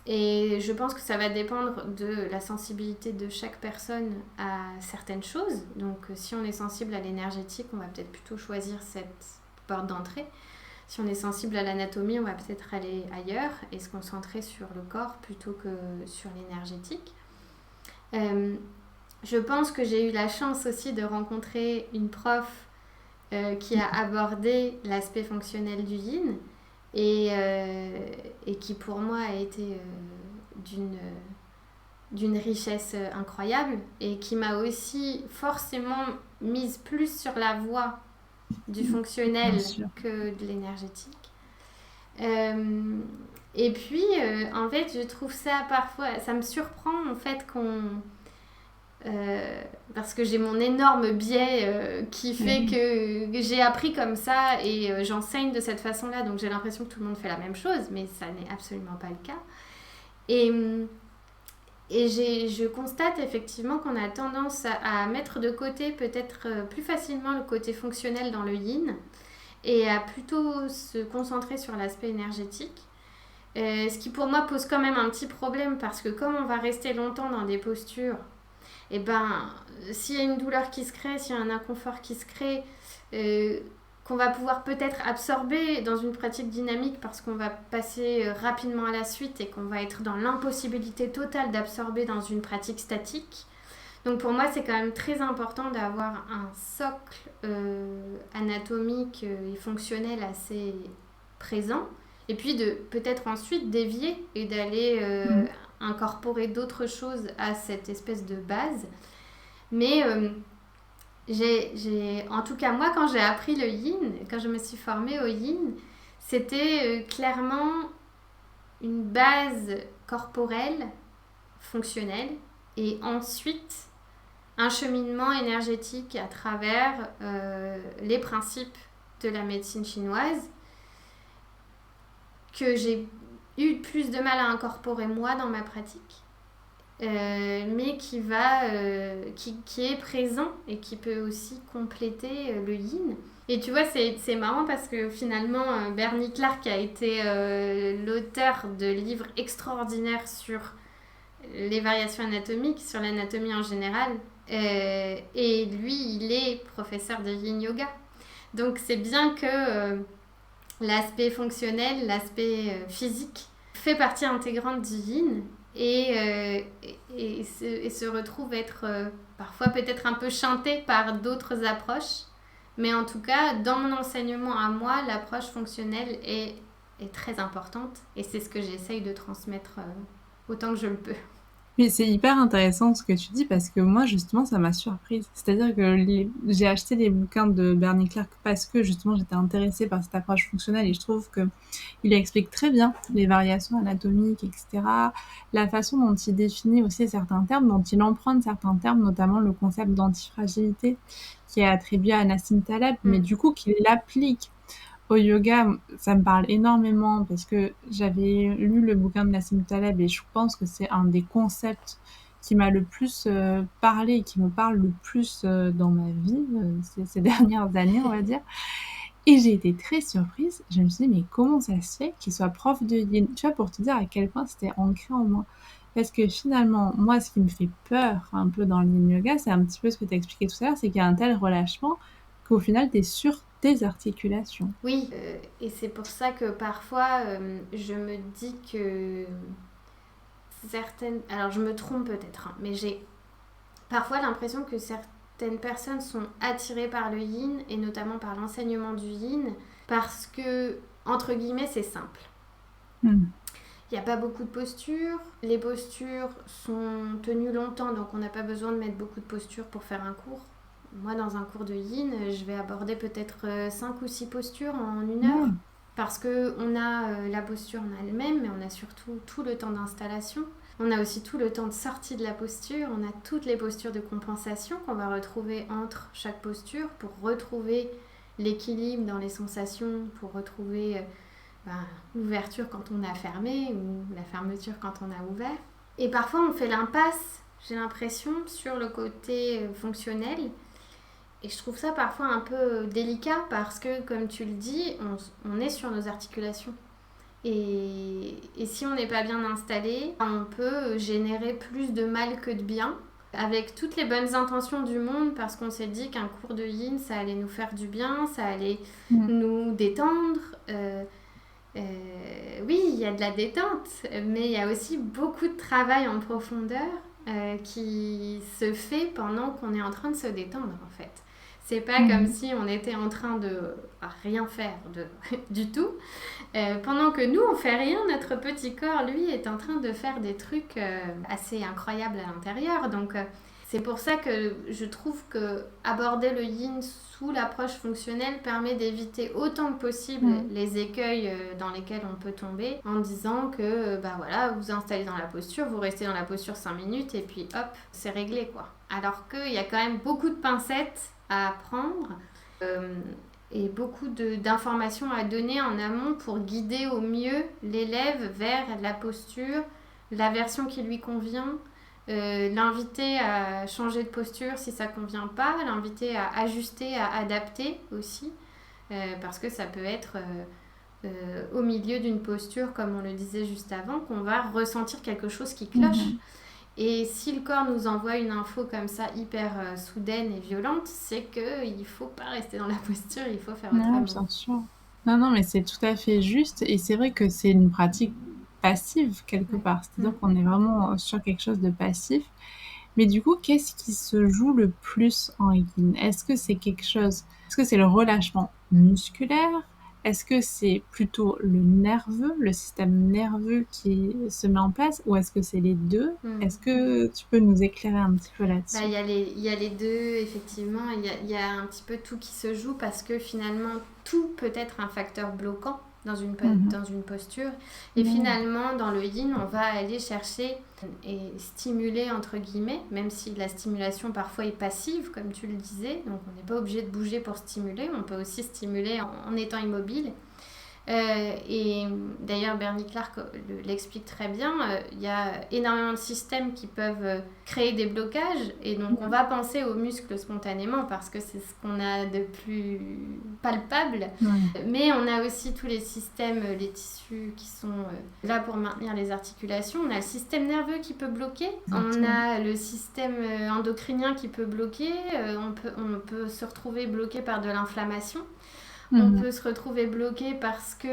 Et je pense que ça va dépendre de la sensibilité de chaque personne à certaines choses. Donc, si on est sensible à l'énergétique, on va peut-être plutôt choisir cette porte d'entrée. Si on est sensible à l'anatomie, on va peut-être aller ailleurs et se concentrer sur le corps plutôt que sur l'énergétique. Je pense que j'ai eu la chance aussi de rencontrer une prof qui a abordé l'aspect fonctionnel du yin, et qui pour moi a été d'une richesse incroyable, et qui m'a aussi forcément mise plus sur la voie du fonctionnel que de l'énergétique. Et puis en fait je trouve ça parfois, ça me surprend en fait parce que j'ai mon énorme biais qui fait que j'ai appris comme ça, et j'enseigne de cette façon-là, donc j'ai l'impression que tout le monde fait la même chose, mais ça n'est absolument pas le cas. Et je constate effectivement qu'on a tendance à mettre de côté peut-être plus facilement le côté fonctionnel dans le yin, et à plutôt se concentrer sur l'aspect énergétique. Ce qui pour moi pose quand même un petit problème, parce que comme on va rester longtemps dans des postures, et s'il y a une douleur qui se crée, s'il y a un inconfort qui se crée, qu'on va pouvoir peut-être absorber dans une pratique dynamique, parce qu'on va passer rapidement à la suite, et qu'on va être dans l'impossibilité totale d'absorber dans une pratique statique. Donc pour moi, c'est quand même très important d'avoir un socle anatomique et fonctionnel assez présent, et puis de peut-être ensuite dévier et d'aller incorporer d'autres choses à cette espèce de base. Mais en tout cas moi, quand j'ai appris le yin, quand je me suis formée au yin, c'était clairement une base corporelle, fonctionnelle, et ensuite un cheminement énergétique à travers les principes de la médecine chinoise, que j'ai eu plus de mal à incorporer moi dans ma pratique, mais qui est présent et qui peut aussi compléter le yin. Et tu vois, c'est marrant, parce que finalement Bernie Clark a été l'auteur de livres extraordinaires sur les variations anatomiques, sur l'anatomie en général, et lui il est professeur de yin yoga. Donc c'est bien que l'aspect fonctionnel, l'aspect physique fait partie intégrante du yin, et se retrouve être parfois peut-être un peu chanté par d'autres approches. Mais en tout cas, dans mon enseignement à moi, l'approche fonctionnelle est très importante, et c'est ce que j'essaye de transmettre autant que je le peux. Mais c'est hyper intéressant ce que tu dis parce que moi, justement, ça m'a surprise. C'est-à-dire que j'ai acheté les bouquins de Bernie Clark parce que justement, j'étais intéressée par cette approche fonctionnelle et je trouve que il explique très bien les variations anatomiques, etc. La façon dont il définit aussi certains termes, dont il emprunte certains termes, notamment le concept d'antifragilité qui est attribué à Nassim Taleb, mais du coup qu'il l'applique au yoga. Ça me parle énormément parce que j'avais lu le bouquin de Nassim Taleb et je pense que c'est un des concepts qui m'a le plus parlé et qui me parle le plus dans ma vie ces dernières années, on va dire. Et j'ai été très surprise. Je me suis dit, mais comment ça se fait qu'il soit prof de yin? Tu vois, pour te dire à quel point c'était ancré en moi. Parce que finalement, moi, ce qui me fait peur un peu dans le yin yoga, c'est un petit peu ce que tu as expliqué tout à l'heure, c'est qu'il y a un tel relâchement qu'au final, tu es sur tes articulations. Oui, et c'est pour ça que parfois je me dis que certaines... Alors je me trompe peut-être, hein, mais j'ai parfois l'impression que certaines personnes sont attirées par le yin et notamment par l'enseignement du yin parce que, entre guillemets, c'est simple. Mm. Il n'y a pas beaucoup de postures, les postures sont tenues longtemps donc on n'a pas besoin de mettre beaucoup de postures pour faire un cours. Moi, dans un cours de yin, je vais aborder peut-être 5 ou 6 postures en 1 heure. Mm. Parce qu'on a la posture en elle-même, mais on a surtout tout le temps d'installation. On a aussi tout le temps de sortie de la posture. On a toutes les postures de compensation qu'on va retrouver entre chaque posture pour retrouver l'équilibre dans les sensations, pour retrouver l'ouverture quand on a fermé ou la fermeture quand on a ouvert. Et parfois, on fait l'impasse, j'ai l'impression, sur le côté fonctionnel. Et je trouve ça parfois un peu délicat parce que, comme tu le dis, on est sur nos articulations. Et si on n'est pas bien installé, on peut générer plus de mal que de bien, avec toutes les bonnes intentions du monde, parce qu'on s'est dit qu'un cours de yin, ça allait nous faire du bien, ça allait nous détendre. Oui, il y a de la détente, mais il y a aussi beaucoup de travail en profondeur qui se fait pendant qu'on est en train de se détendre, en fait. C'est pas comme si on était en train de rien faire du tout. Pendant que nous, on fait rien, notre petit corps, lui, est en train de faire des trucs assez incroyables à l'intérieur. Donc, c'est pour ça que je trouve que aborder le yin sous l'approche fonctionnelle permet d'éviter autant que possible les écueils dans lesquels on peut tomber en disant que voilà, vous vous installez dans la posture, vous restez dans la posture 5 minutes et puis hop, c'est réglé quoi. Alors qu'il y a quand même beaucoup de pincettes à apprendre et beaucoup d'informations à donner en amont pour guider au mieux l'élève vers la posture, la version qui lui convient. L'inviter à changer de posture si ça ne convient pas, l'inviter à ajuster, à adapter aussi, parce que ça peut être au milieu d'une posture, comme on le disait juste avant, qu'on va ressentir quelque chose qui cloche. Et si le corps nous envoie une info comme ça hyper soudaine et violente, c'est qu'il ne faut pas rester dans la posture, il faut faire autrement. Bien sûr. Non, mais c'est tout à fait juste. Et c'est vrai que c'est une pratique passive quelque part. C'est-à-dire qu'on est vraiment sur quelque chose de passif. Mais du coup, qu'est-ce qui se joue le plus en yin? Est-ce que c'est le relâchement musculaire? Est-ce que c'est plutôt le nerveux, le système nerveux qui se met en place? Ou est-ce que c'est les deux? Est-ce que tu peux nous éclairer un petit peu là-dessus? Il y a les deux, effectivement. Il y a un petit peu tout qui se joue parce que finalement, tout peut être un facteur bloquant dans une posture. Et finalement, dans le yin, on va aller chercher et stimuler, entre guillemets, même si la stimulation parfois est passive, comme tu le disais. Donc, on n'est pas obligé de bouger pour stimuler. On peut aussi stimuler en étant immobile. Et d'ailleurs Bernie Clark l'explique très bien, il y a énormément de systèmes qui peuvent créer des blocages et donc on va penser aux muscles spontanément parce que c'est ce qu'on a de plus palpable, mais on a aussi tous les systèmes, les tissus qui sont là pour maintenir les articulations. On a le système nerveux qui peut bloquer, on a le système endocrinien qui peut bloquer, on peut se retrouver bloqué par de l'inflammation. On peut se retrouver bloqué parce qu'on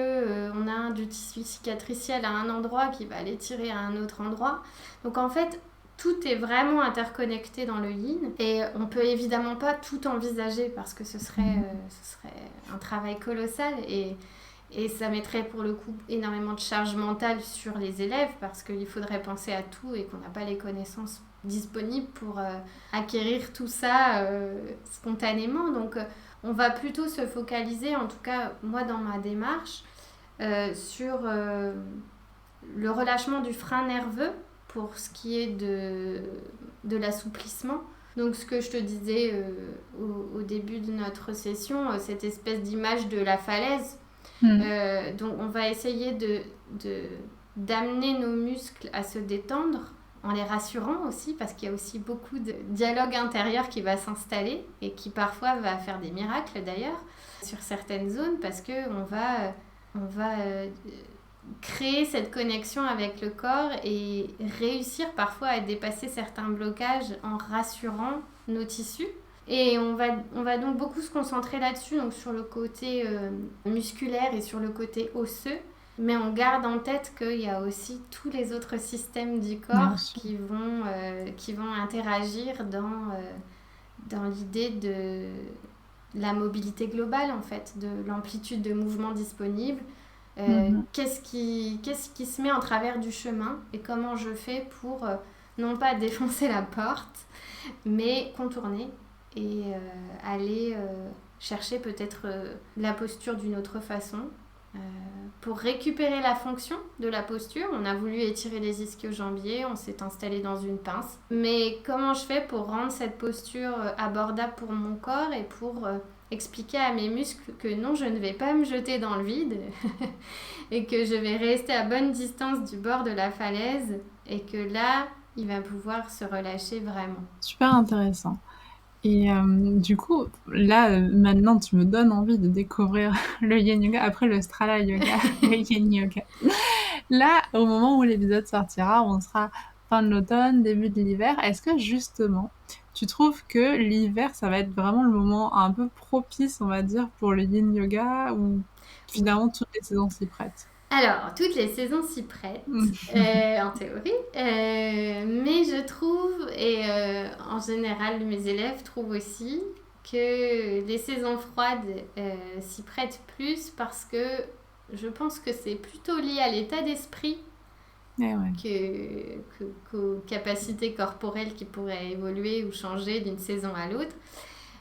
a du tissu cicatriciel à un endroit qui va aller tirer à un autre endroit. Donc en fait, tout est vraiment interconnecté dans le yin. Et on peut évidemment pas tout envisager parce que ce serait un travail colossal. Et Et ça mettrait pour le coup énormément de charge mentale sur les élèves parce qu'il faudrait penser à tout et qu'on n'a pas les connaissances disponibles pour acquérir tout ça spontanément. Donc on va plutôt se focaliser, en tout cas moi dans ma démarche, sur le relâchement du frein nerveux pour ce qui est de l'assouplissement. Donc ce que je te disais au début de notre session, cette espèce d'image de la falaise. Donc on va essayer d'amener nos muscles à se détendre en les rassurant aussi, parce qu'il y a aussi beaucoup de dialogue intérieur qui va s'installer et qui parfois va faire des miracles d'ailleurs sur certaines zones, parce qu'on va créer cette connexion avec le corps et réussir parfois à dépasser certains blocages en rassurant nos tissus. Et on va donc beaucoup se concentrer là-dessus, donc sur le côté musculaire et sur le côté osseux. Mais on garde en tête qu'il y a aussi tous les autres systèmes du corps qui vont interagir dans l'idée de la mobilité globale, en fait, de l'amplitude de mouvement disponible. Qu'est-ce qui se met en travers du chemin et comment je fais pour non pas défoncer la porte, mais contourner et aller chercher peut-être la posture d'une autre façon. Pour récupérer la fonction de la posture, on a voulu étirer les ischio-jambiers, on s'est installé dans une pince. Mais comment je fais pour rendre cette posture abordable pour mon corps et pour expliquer à mes muscles que non, je ne vais pas me jeter dans le vide et que je vais rester à bonne distance du bord de la falaise et que là, il va pouvoir se relâcher vraiment. Super intéressant. Et du coup, là, maintenant, tu me donnes envie de découvrir le Yin Yoga après le Strala Yoga, le Yin Yoga. Là, au moment où l'épisode sortira, on sera fin de l'automne, début de l'hiver. Est-ce que justement, tu trouves que l'hiver, ça va être vraiment le moment un peu propice, on va dire, pour le Yin Yoga, ou finalement toutes les saisons s'y prêtent? Alors, toutes les saisons s'y prêtent, en théorie, mais je trouve, et en général mes élèves trouvent aussi, que les saisons froides s'y prêtent plus parce que je pense que c'est plutôt lié à l'état d'esprit qu'aux capacités corporelles qui pourraient évoluer ou changer d'une saison à l'autre,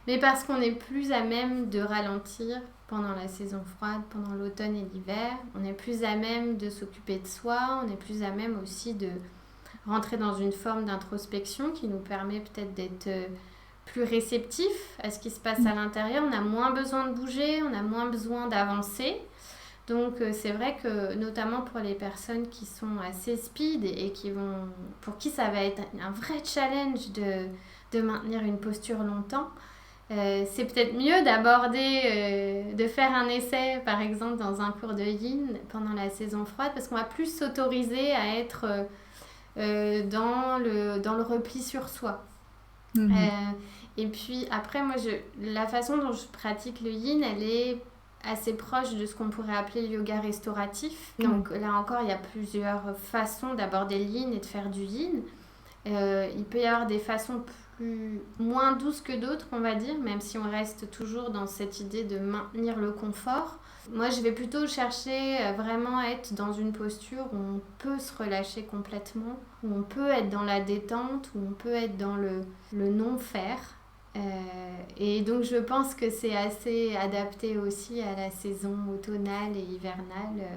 mais parce qu'on est plus à même de ralentir pendant la saison froide, pendant l'automne et l'hiver. On est plus à même de s'occuper de soi, on est plus à même aussi de rentrer dans une forme d'introspection qui nous permet peut-être d'être plus réceptif à ce qui se passe à l'intérieur. On a moins besoin de bouger, on a moins besoin d'avancer. Donc c'est vrai que notamment pour les personnes qui sont assez speed et pour qui ça va être un vrai challenge de maintenir une posture longtemps, c'est peut-être mieux de faire un essai par exemple dans un cours de yin pendant la saison froide, parce qu'on va plus s'autoriser à être dans le repli sur soi. Et puis après, moi la façon dont je pratique le yin, elle est assez proche de ce qu'on pourrait appeler le yoga restauratif. Donc là encore, il y a plusieurs façons d'aborder le yin et de faire du yin. Il peut y avoir des façons moins douces que d'autres, on va dire, même si on reste toujours dans cette idée de maintenir le confort. Moi, je vais plutôt chercher vraiment à être dans une posture où on peut se relâcher complètement, où on peut être dans la détente, où on peut être dans le non-faire. Et donc, je pense que c'est assez adapté aussi à la saison automnale et hivernale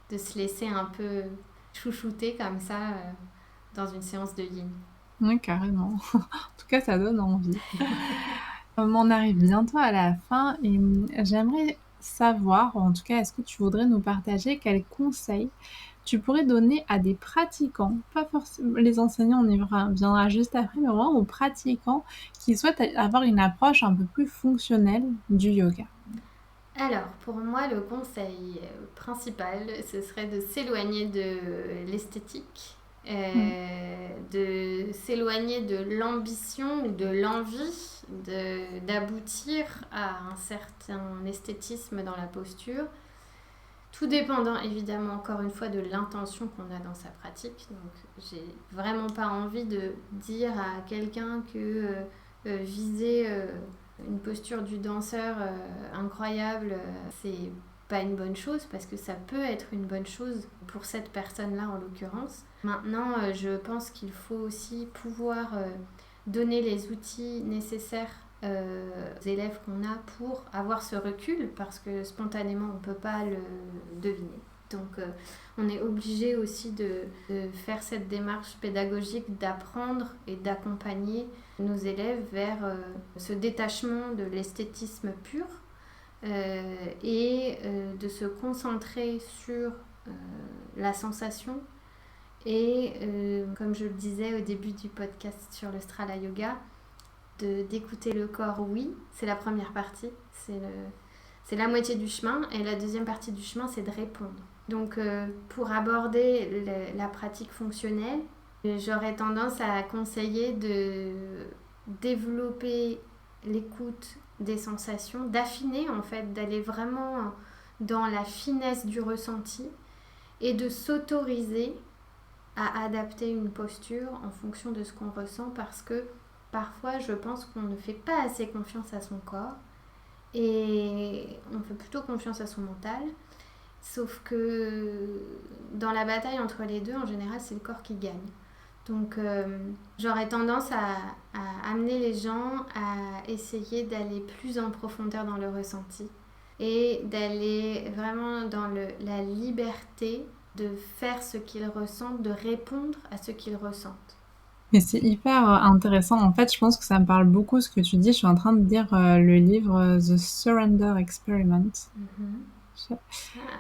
de se laisser un peu chouchouter comme ça dans une séance de yin. Oui, carrément. En tout cas, ça donne envie. On arrive bientôt à la fin et j'aimerais savoir, ou en tout cas, est-ce que tu voudrais nous partager quels conseils tu pourrais donner à des pratiquants, pas forcément les enseignants, on y viendra juste après, mais vraiment aux pratiquants qui souhaitent avoir une approche un peu plus fonctionnelle du yoga? Alors, pour moi, le conseil principal, ce serait de s'éloigner de l'esthétique, de s'éloigner de l'ambition ou de l'envie d'aboutir à un certain esthétisme dans la posture, tout dépendant évidemment encore une fois de l'intention qu'on a dans sa pratique. Donc j'ai vraiment pas envie de dire à quelqu'un que viser une posture du danseur incroyable, c'est pas une bonne chose, parce que ça peut être une bonne chose pour cette personne-là en l'occurrence. Maintenant, je pense qu'il faut aussi pouvoir donner les outils nécessaires aux élèves qu'on a pour avoir ce recul, parce que spontanément on ne peut pas le deviner. Donc on est obligé aussi de faire cette démarche pédagogique, d'apprendre et d'accompagner nos élèves vers ce détachement de l'esthétisme pur et de se concentrer sur la sensation et comme je le disais au début du podcast sur le Strala Yoga, d'écouter le corps, oui, c'est la première partie, c'est la moitié du chemin, et la deuxième partie du chemin, c'est de répondre. Donc, pour aborder la pratique fonctionnelle, j'aurais tendance à conseiller de développer l'écoute des sensations, d'affiner en fait, d'aller vraiment dans la finesse du ressenti et de s'autoriser à adapter une posture en fonction de ce qu'on ressent, parce que parfois je pense qu'on ne fait pas assez confiance à son corps et on fait plutôt confiance à son mental. Sauf que dans la bataille entre les deux, en général, c'est le corps qui gagne. Donc, j'aurais tendance à amener les gens à essayer d'aller plus en profondeur dans le ressenti et d'aller vraiment dans la liberté de faire ce qu'ils ressentent, de répondre à ce qu'ils ressentent. Mais c'est hyper intéressant. En fait, je pense que ça me parle beaucoup ce que tu dis. Je suis en train de lire le livre The Surrender Experiment.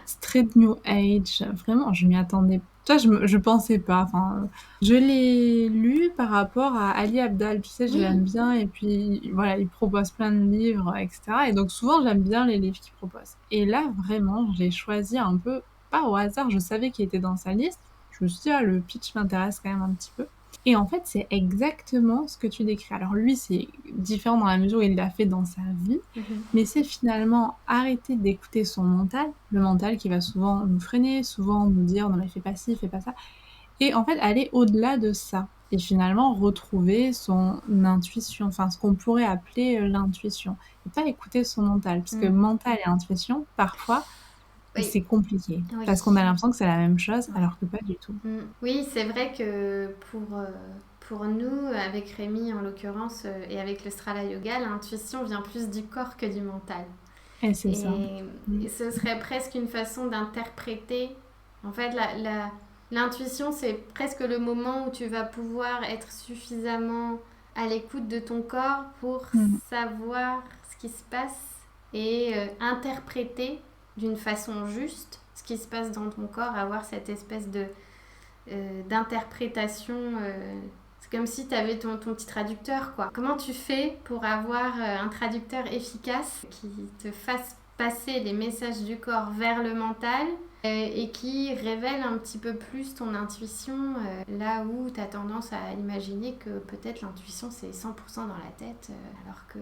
C'est très New Age. Vraiment, je m'y attendais. Toi, je pensais pas. Enfin, je l'ai lu par rapport à Ali Abdaal. Tu sais, je l'aime bien. Et puis, voilà, il propose plein de livres, etc. Et donc, souvent, j'aime bien les livres qu'il propose. Et là, vraiment, je l'ai choisi un peu, pas au hasard. Je savais qu'il était dans sa liste. Je me suis dit, ah, le pitch m'intéresse quand même un petit peu. Et en fait, c'est exactement ce que tu décris. Alors lui, c'est différent dans la mesure où il l'a fait dans sa vie, mais c'est finalement arrêter d'écouter son mental, le mental qui va souvent nous freiner, souvent nous dire non mais fais pas ci, fais pas ça, et en fait aller au-delà de ça, et finalement retrouver son intuition, enfin ce qu'on pourrait appeler l'intuition, et pas écouter son mental, parce que mental et intuition, parfois, c'est compliqué, parce qu'on a l'impression que c'est la même chose, alors que pas du tout. Oui, c'est vrai que pour nous, avec Rémi en l'occurrence, et avec le Strala Yoga, l'intuition vient plus du corps que du mental. Et c'est ça. Et ce serait presque une façon d'interpréter. En fait, l'intuition, c'est presque le moment où tu vas pouvoir être suffisamment à l'écoute de ton corps pour savoir ce qui se passe et interpréter d'une façon juste ce qui se passe dans ton corps, avoir cette espèce d'interprétation. C'est comme si tu avais ton petit traducteur, quoi. Comment tu fais pour avoir un traducteur efficace qui te fasse passer les messages du corps vers le mental et qui révèle un petit peu plus ton intuition, là où tu as tendance à imaginer que peut-être l'intuition c'est 100% dans la tête, alors que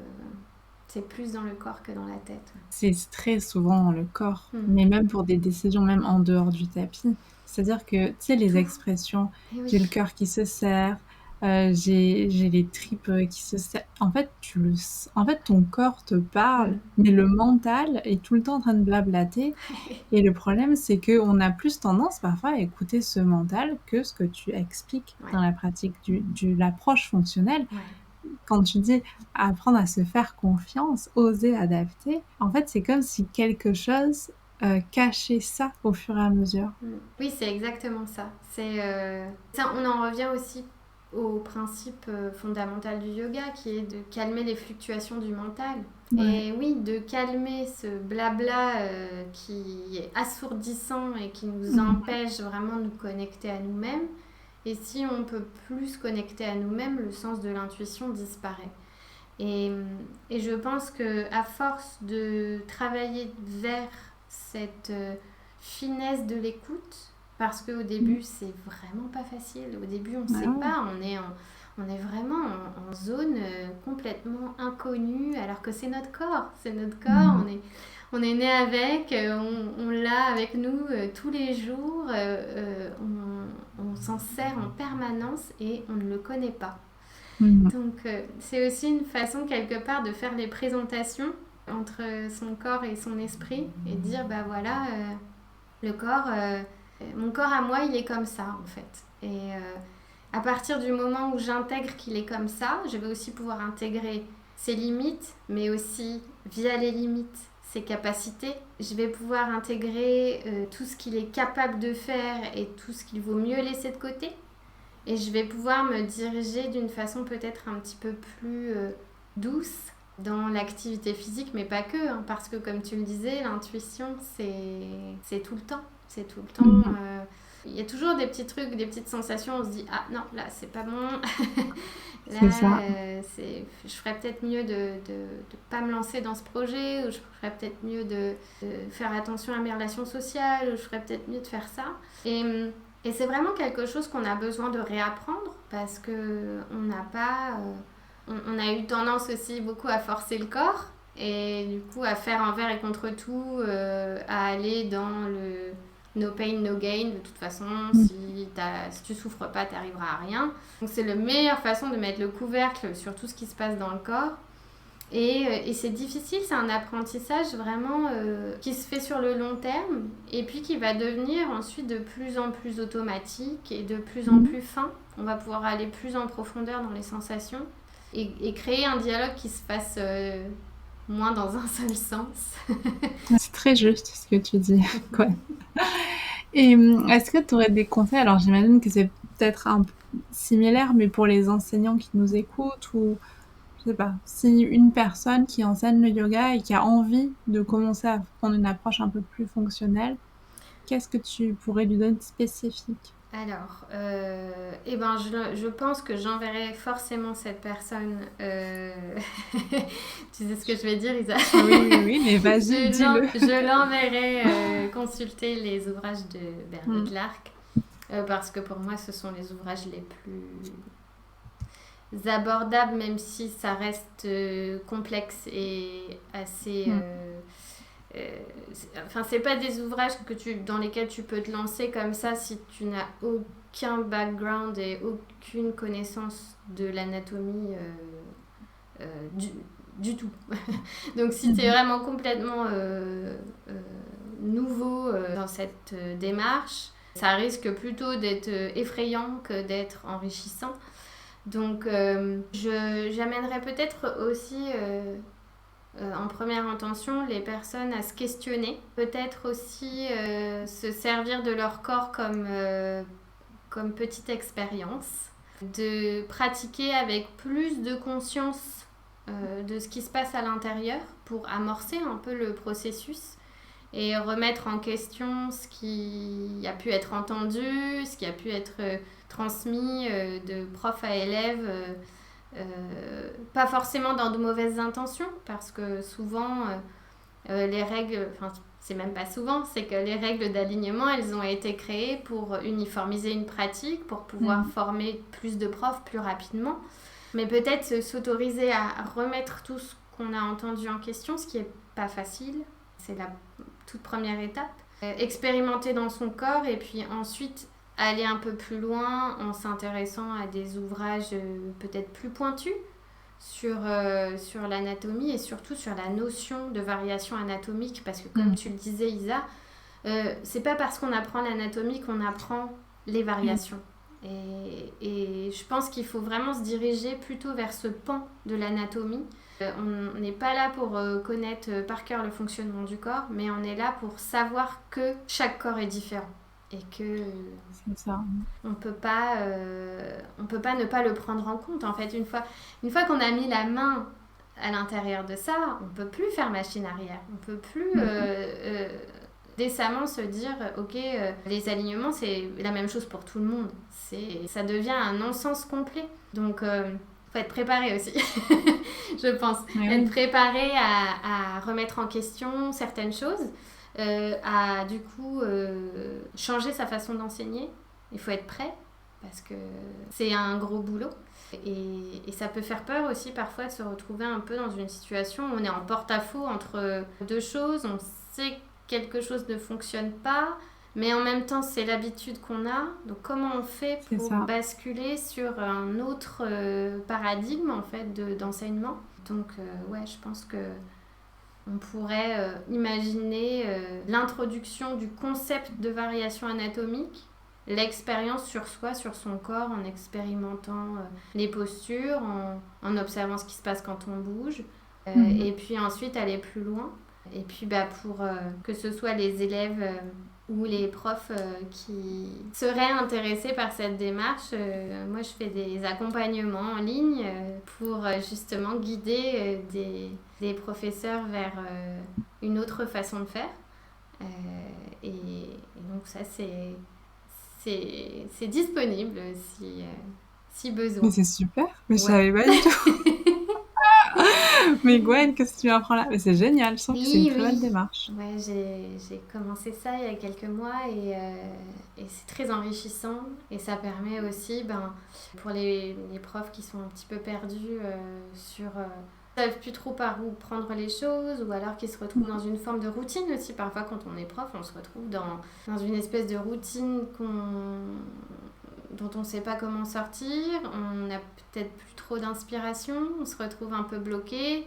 c'est plus dans le corps que dans la tête. C'est très souvent dans le corps, mais même pour des décisions, même en dehors du tapis. C'est-à-dire que, tu sais, les expressions, j'ai le cœur qui se serre, j'ai les tripes qui se serrent. En fait, en fait, ton corps te parle, mais le mental est tout le temps en train de blablater. Et le problème, c'est qu'on a plus tendance parfois à écouter ce mental que ce que tu expliques dans la pratique de l'approche fonctionnelle. Quand tu dis apprendre à se faire confiance, oser adapter, en fait, c'est comme si quelque chose cachait ça au fur et à mesure. Oui, c'est exactement ça. On en revient aussi au principe fondamental du yoga, qui est de calmer les fluctuations du mental. Et oui, de calmer ce blabla qui est assourdissant et qui nous empêche vraiment de nous connecter à nous-mêmes. Et si on peut plus se connecter à nous-mêmes, le sens de l'intuition disparaît. Et je pense qu'à force de travailler vers cette finesse de l'écoute, parce qu'au début, c'est vraiment pas facile. Au début, on ne sait pas, on est vraiment en zone complètement inconnue, alors que c'est notre corps. C'est notre corps, on est né avec, on l'a avec nous tous les jours, on s'en sert en permanence et on ne le connaît pas. Donc c'est aussi une façon quelque part de faire les présentations entre son corps et son esprit et dire bah voilà, le corps, mon corps à moi il est comme ça en fait. Et à partir du moment où j'intègre qu'il est comme ça, je vais aussi pouvoir intégrer ses limites, mais aussi via les limites ses capacités. Je vais pouvoir intégrer tout ce qu'il est capable de faire et tout ce qu'il vaut mieux laisser de côté. Et je vais pouvoir me diriger d'une façon peut-être un petit peu plus douce dans l'activité physique, mais pas que, hein, parce que comme tu le disais, l'intuition, c'est tout le temps. C'est tout le temps. Il y a toujours des petits trucs, des petites sensations, on se dit « Ah non, là, c'est pas bon. » Là, je ferais peut-être mieux de pas me lancer dans ce projet, ou je ferais peut-être mieux de faire attention à mes relations sociales, ou je ferais peut-être mieux de faire ça. Et c'est vraiment quelque chose qu'on a besoin de réapprendre parce qu'on n'a pas... on a eu tendance aussi beaucoup à forcer le corps et du coup à faire envers et contre tout, à aller dans le no pain, no gain. De toute façon, si tu souffres pas, tu n'arriveras à rien. Donc c'est la meilleure façon de mettre le couvercle sur tout ce qui se passe dans le corps. Et c'est difficile, c'est un apprentissage vraiment qui se fait sur le long terme et puis qui va devenir ensuite de plus en plus automatique et de plus en plus fin. On va pouvoir aller plus en profondeur dans les sensations et créer un dialogue qui se fasse moins dans un seul sens. C'est très juste ce que tu dis. Ouais. Et est-ce que tu aurais des conseils? Alors j'imagine que c'est peut-être un peu similaire, mais pour les enseignants qui nous écoutent ou je sais pas, si une personne qui enseigne le yoga et qui a envie de commencer à prendre une approche un peu plus fonctionnelle, qu'est-ce que tu pourrais lui donner de spécifique? Alors, je pense que j'enverrai forcément cette personne. Tu sais ce que je vais dire, Isa? Oui, mais vas-y, dis-le. Je l'enverrai consulter les ouvrages de Bernard Clark parce que pour moi, ce sont les ouvrages les plus abordables, même si ça reste complexe et assez... c'est pas des ouvrages dans lesquels tu peux te lancer comme ça si tu n'as aucun background et aucune connaissance de l'anatomie du tout. Donc si tu es vraiment complètement nouveau dans cette démarche, ça risque plutôt d'être effrayant que d'être enrichissant. Donc j'amènerais peut-être aussi en première intention les personnes à se questionner, peut-être aussi se servir de leur corps comme petite expérience, de pratiquer avec plus de conscience de ce qui se passe à l'intérieur pour amorcer un peu le processus et remettre en question ce qui a pu être entendu, ce qui a pu être transmis de prof à élève, pas forcément dans de mauvaises intentions, parce que souvent les règles, enfin c'est même pas souvent, c'est que les règles d'alignement, elles ont été créées pour uniformiser une pratique, pour pouvoir former plus de profs plus rapidement, mais peut-être s'autoriser à remettre tout ce qu'on a entendu en question, ce qui est pas facile, c'est la toute première étape. Expérimenter dans son corps et puis ensuite aller un peu plus loin en s'intéressant à des ouvrages peut-être plus pointus sur l'anatomie et surtout sur la notion de variation anatomique, parce que comme tu le disais, Isa, c'est pas parce qu'on apprend l'anatomie qu'on apprend les variations. Et je pense qu'il faut vraiment se diriger plutôt vers ce pan de l'anatomie. On n'est pas là pour connaître par cœur le fonctionnement du corps, mais on est là pour savoir que chaque corps est différent et que on peut pas ne pas le prendre en compte. En fait, une fois qu'on a mis la main à l'intérieur de ça, on peut plus faire machine arrière. On peut plus décemment se dire ok, les alignements c'est la même chose pour tout le monde. Ça devient un non-sens complet. Donc faut être préparé aussi, je pense. Être préparé à remettre en question certaines choses, à du coup changer sa façon d'enseigner. Il faut être prêt parce que c'est un gros boulot. Et ça peut faire peur aussi parfois de se retrouver un peu dans une situation où on est en porte-à-faux entre deux choses. On sait que quelque chose ne fonctionne pas, mais en même temps c'est l'habitude qu'on a. Donc comment on fait pour basculer sur un autre paradigme en fait d'enseignement. Donc je pense que on pourrait imaginer l'introduction du concept de variation anatomique, l'expérience sur soi, sur son corps, en expérimentant les postures, en observant ce qui se passe quand on bouge, et puis ensuite aller plus loin. Et puis pour que ce soit les élèves ou les profs qui seraient intéressés par cette démarche, moi je fais des accompagnements en ligne pour justement guider des professeurs vers une autre façon de faire. Et donc ça c'est disponible si besoin. Mais c'est super, mais je savais pas du tout. Mais Gwen, qu'est-ce que tu m'apprends là? Mais c'est génial, je trouve que c'est une très belle démarche. Ouais, j'ai commencé ça il y a quelques mois et c'est très enrichissant. Et ça permet aussi, pour les profs qui sont un petit peu perdus ne savent plus trop par où prendre les choses, ou alors qui se retrouvent dans une forme de routine aussi. Parfois, quand on est prof, on se retrouve dans une espèce de routine dont on ne sait pas comment sortir. On n'a peut-être plus trop d'inspiration, on se retrouve un peu bloqué.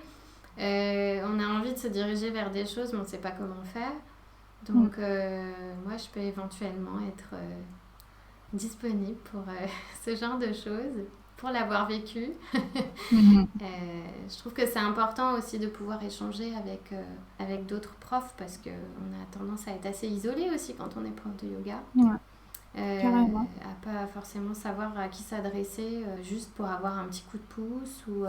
On a envie de se diriger vers des choses, mais on ne sait pas comment faire. Donc, moi, je peux éventuellement être disponible pour ce genre de choses, pour l'avoir vécu. Je trouve que c'est important aussi de pouvoir échanger avec d'autres profs, parce qu'on a tendance à être assez isolé aussi quand on est prof de yoga. À pas forcément savoir à qui s'adresser, juste pour avoir un petit coup de pouce ou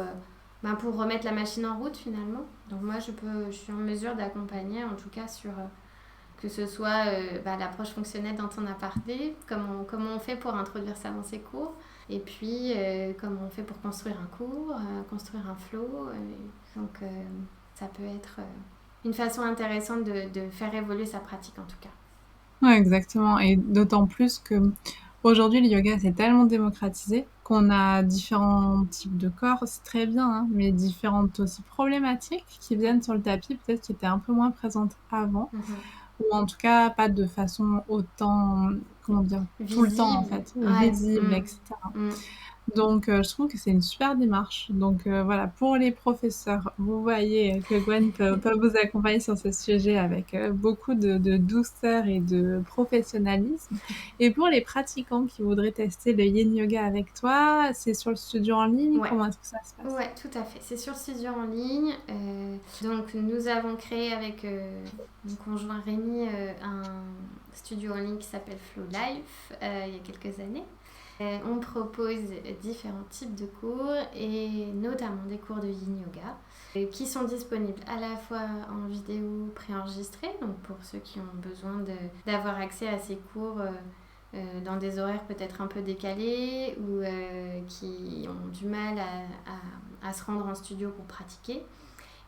pour remettre la machine en route finalement. Donc moi je suis en mesure d'accompagner, en tout cas sur que ce soit l'approche fonctionnelle dont on a parlé, comment on fait pour introduire ça dans ses cours, et puis comment on fait pour construire un cours, construire un flow. Donc ça peut être une façon intéressante de faire évoluer sa pratique en tout cas. Ouais, exactement. Et d'autant plus que aujourd'hui, le yoga s'est tellement démocratisé qu'on a différents types de corps, c'est très bien, hein, mais différentes aussi problématiques qui viennent sur le tapis, peut-être qui étaient un peu moins présentes avant, ou en tout cas pas de façon autant, comment dire, visible. Tout le temps en fait, visible, etc. Donc je trouve que c'est une super démarche. Donc voilà, pour les professeurs, vous voyez que Gwen peut vous accompagner sur ce sujet avec beaucoup de douceur et de professionnalisme. Et pour les pratiquants qui voudraient tester le Yin Yoga avec toi, c'est sur le studio en ligne? Comment est-ce que ça se passe? Ouais, tout à fait. C'est sur le studio en ligne. Donc nous avons créé avec mon conjoint Rémi un studio en ligne qui s'appelle Flow Life il y a quelques années. On propose différents types de cours, et notamment des cours de Yin Yoga qui sont disponibles à la fois en vidéo préenregistrée, donc pour ceux qui ont besoin d'avoir accès à ces cours dans des horaires peut-être un peu décalés, ou qui ont du mal à se rendre en studio pour pratiquer.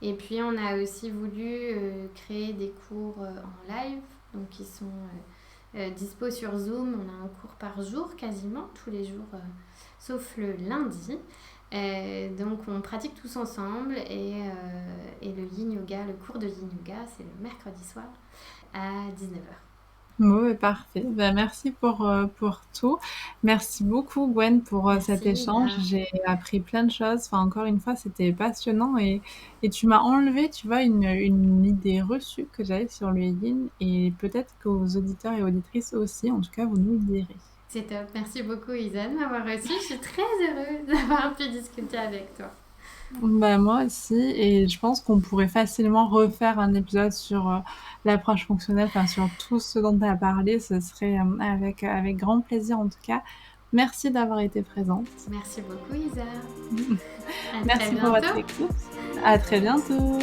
Et puis on a aussi voulu créer des cours en live, donc qui sont dispo sur Zoom. On a un cours par jour quasiment, tous les jours, sauf le lundi. Donc on pratique tous ensemble, et le Yin Yoga, le cours de Yin Yoga, c'est le mercredi soir à 19h. Bon, parfait. Merci pour tout. Merci beaucoup Gwen pour cet échange. J'ai appris plein de choses. Enfin, encore une fois, c'était passionnant, et tu m'as enlevé, tu vois, une idée reçue que j'avais sur le Yin, et peut-être qu'aux auditeurs et auditrices aussi, en tout cas, vous nous le direz. C'est top. Merci beaucoup Isa de m'avoir reçue. Je suis très heureuse d'avoir pu discuter avec toi. Moi aussi, et je pense qu'on pourrait facilement refaire un épisode sur l'approche fonctionnelle, enfin sur tout ce dont tu as parlé. Ce serait avec grand plaisir en tout cas. Merci d'avoir été présente. Merci beaucoup Isa. Merci pour votre écoute. À très bientôt.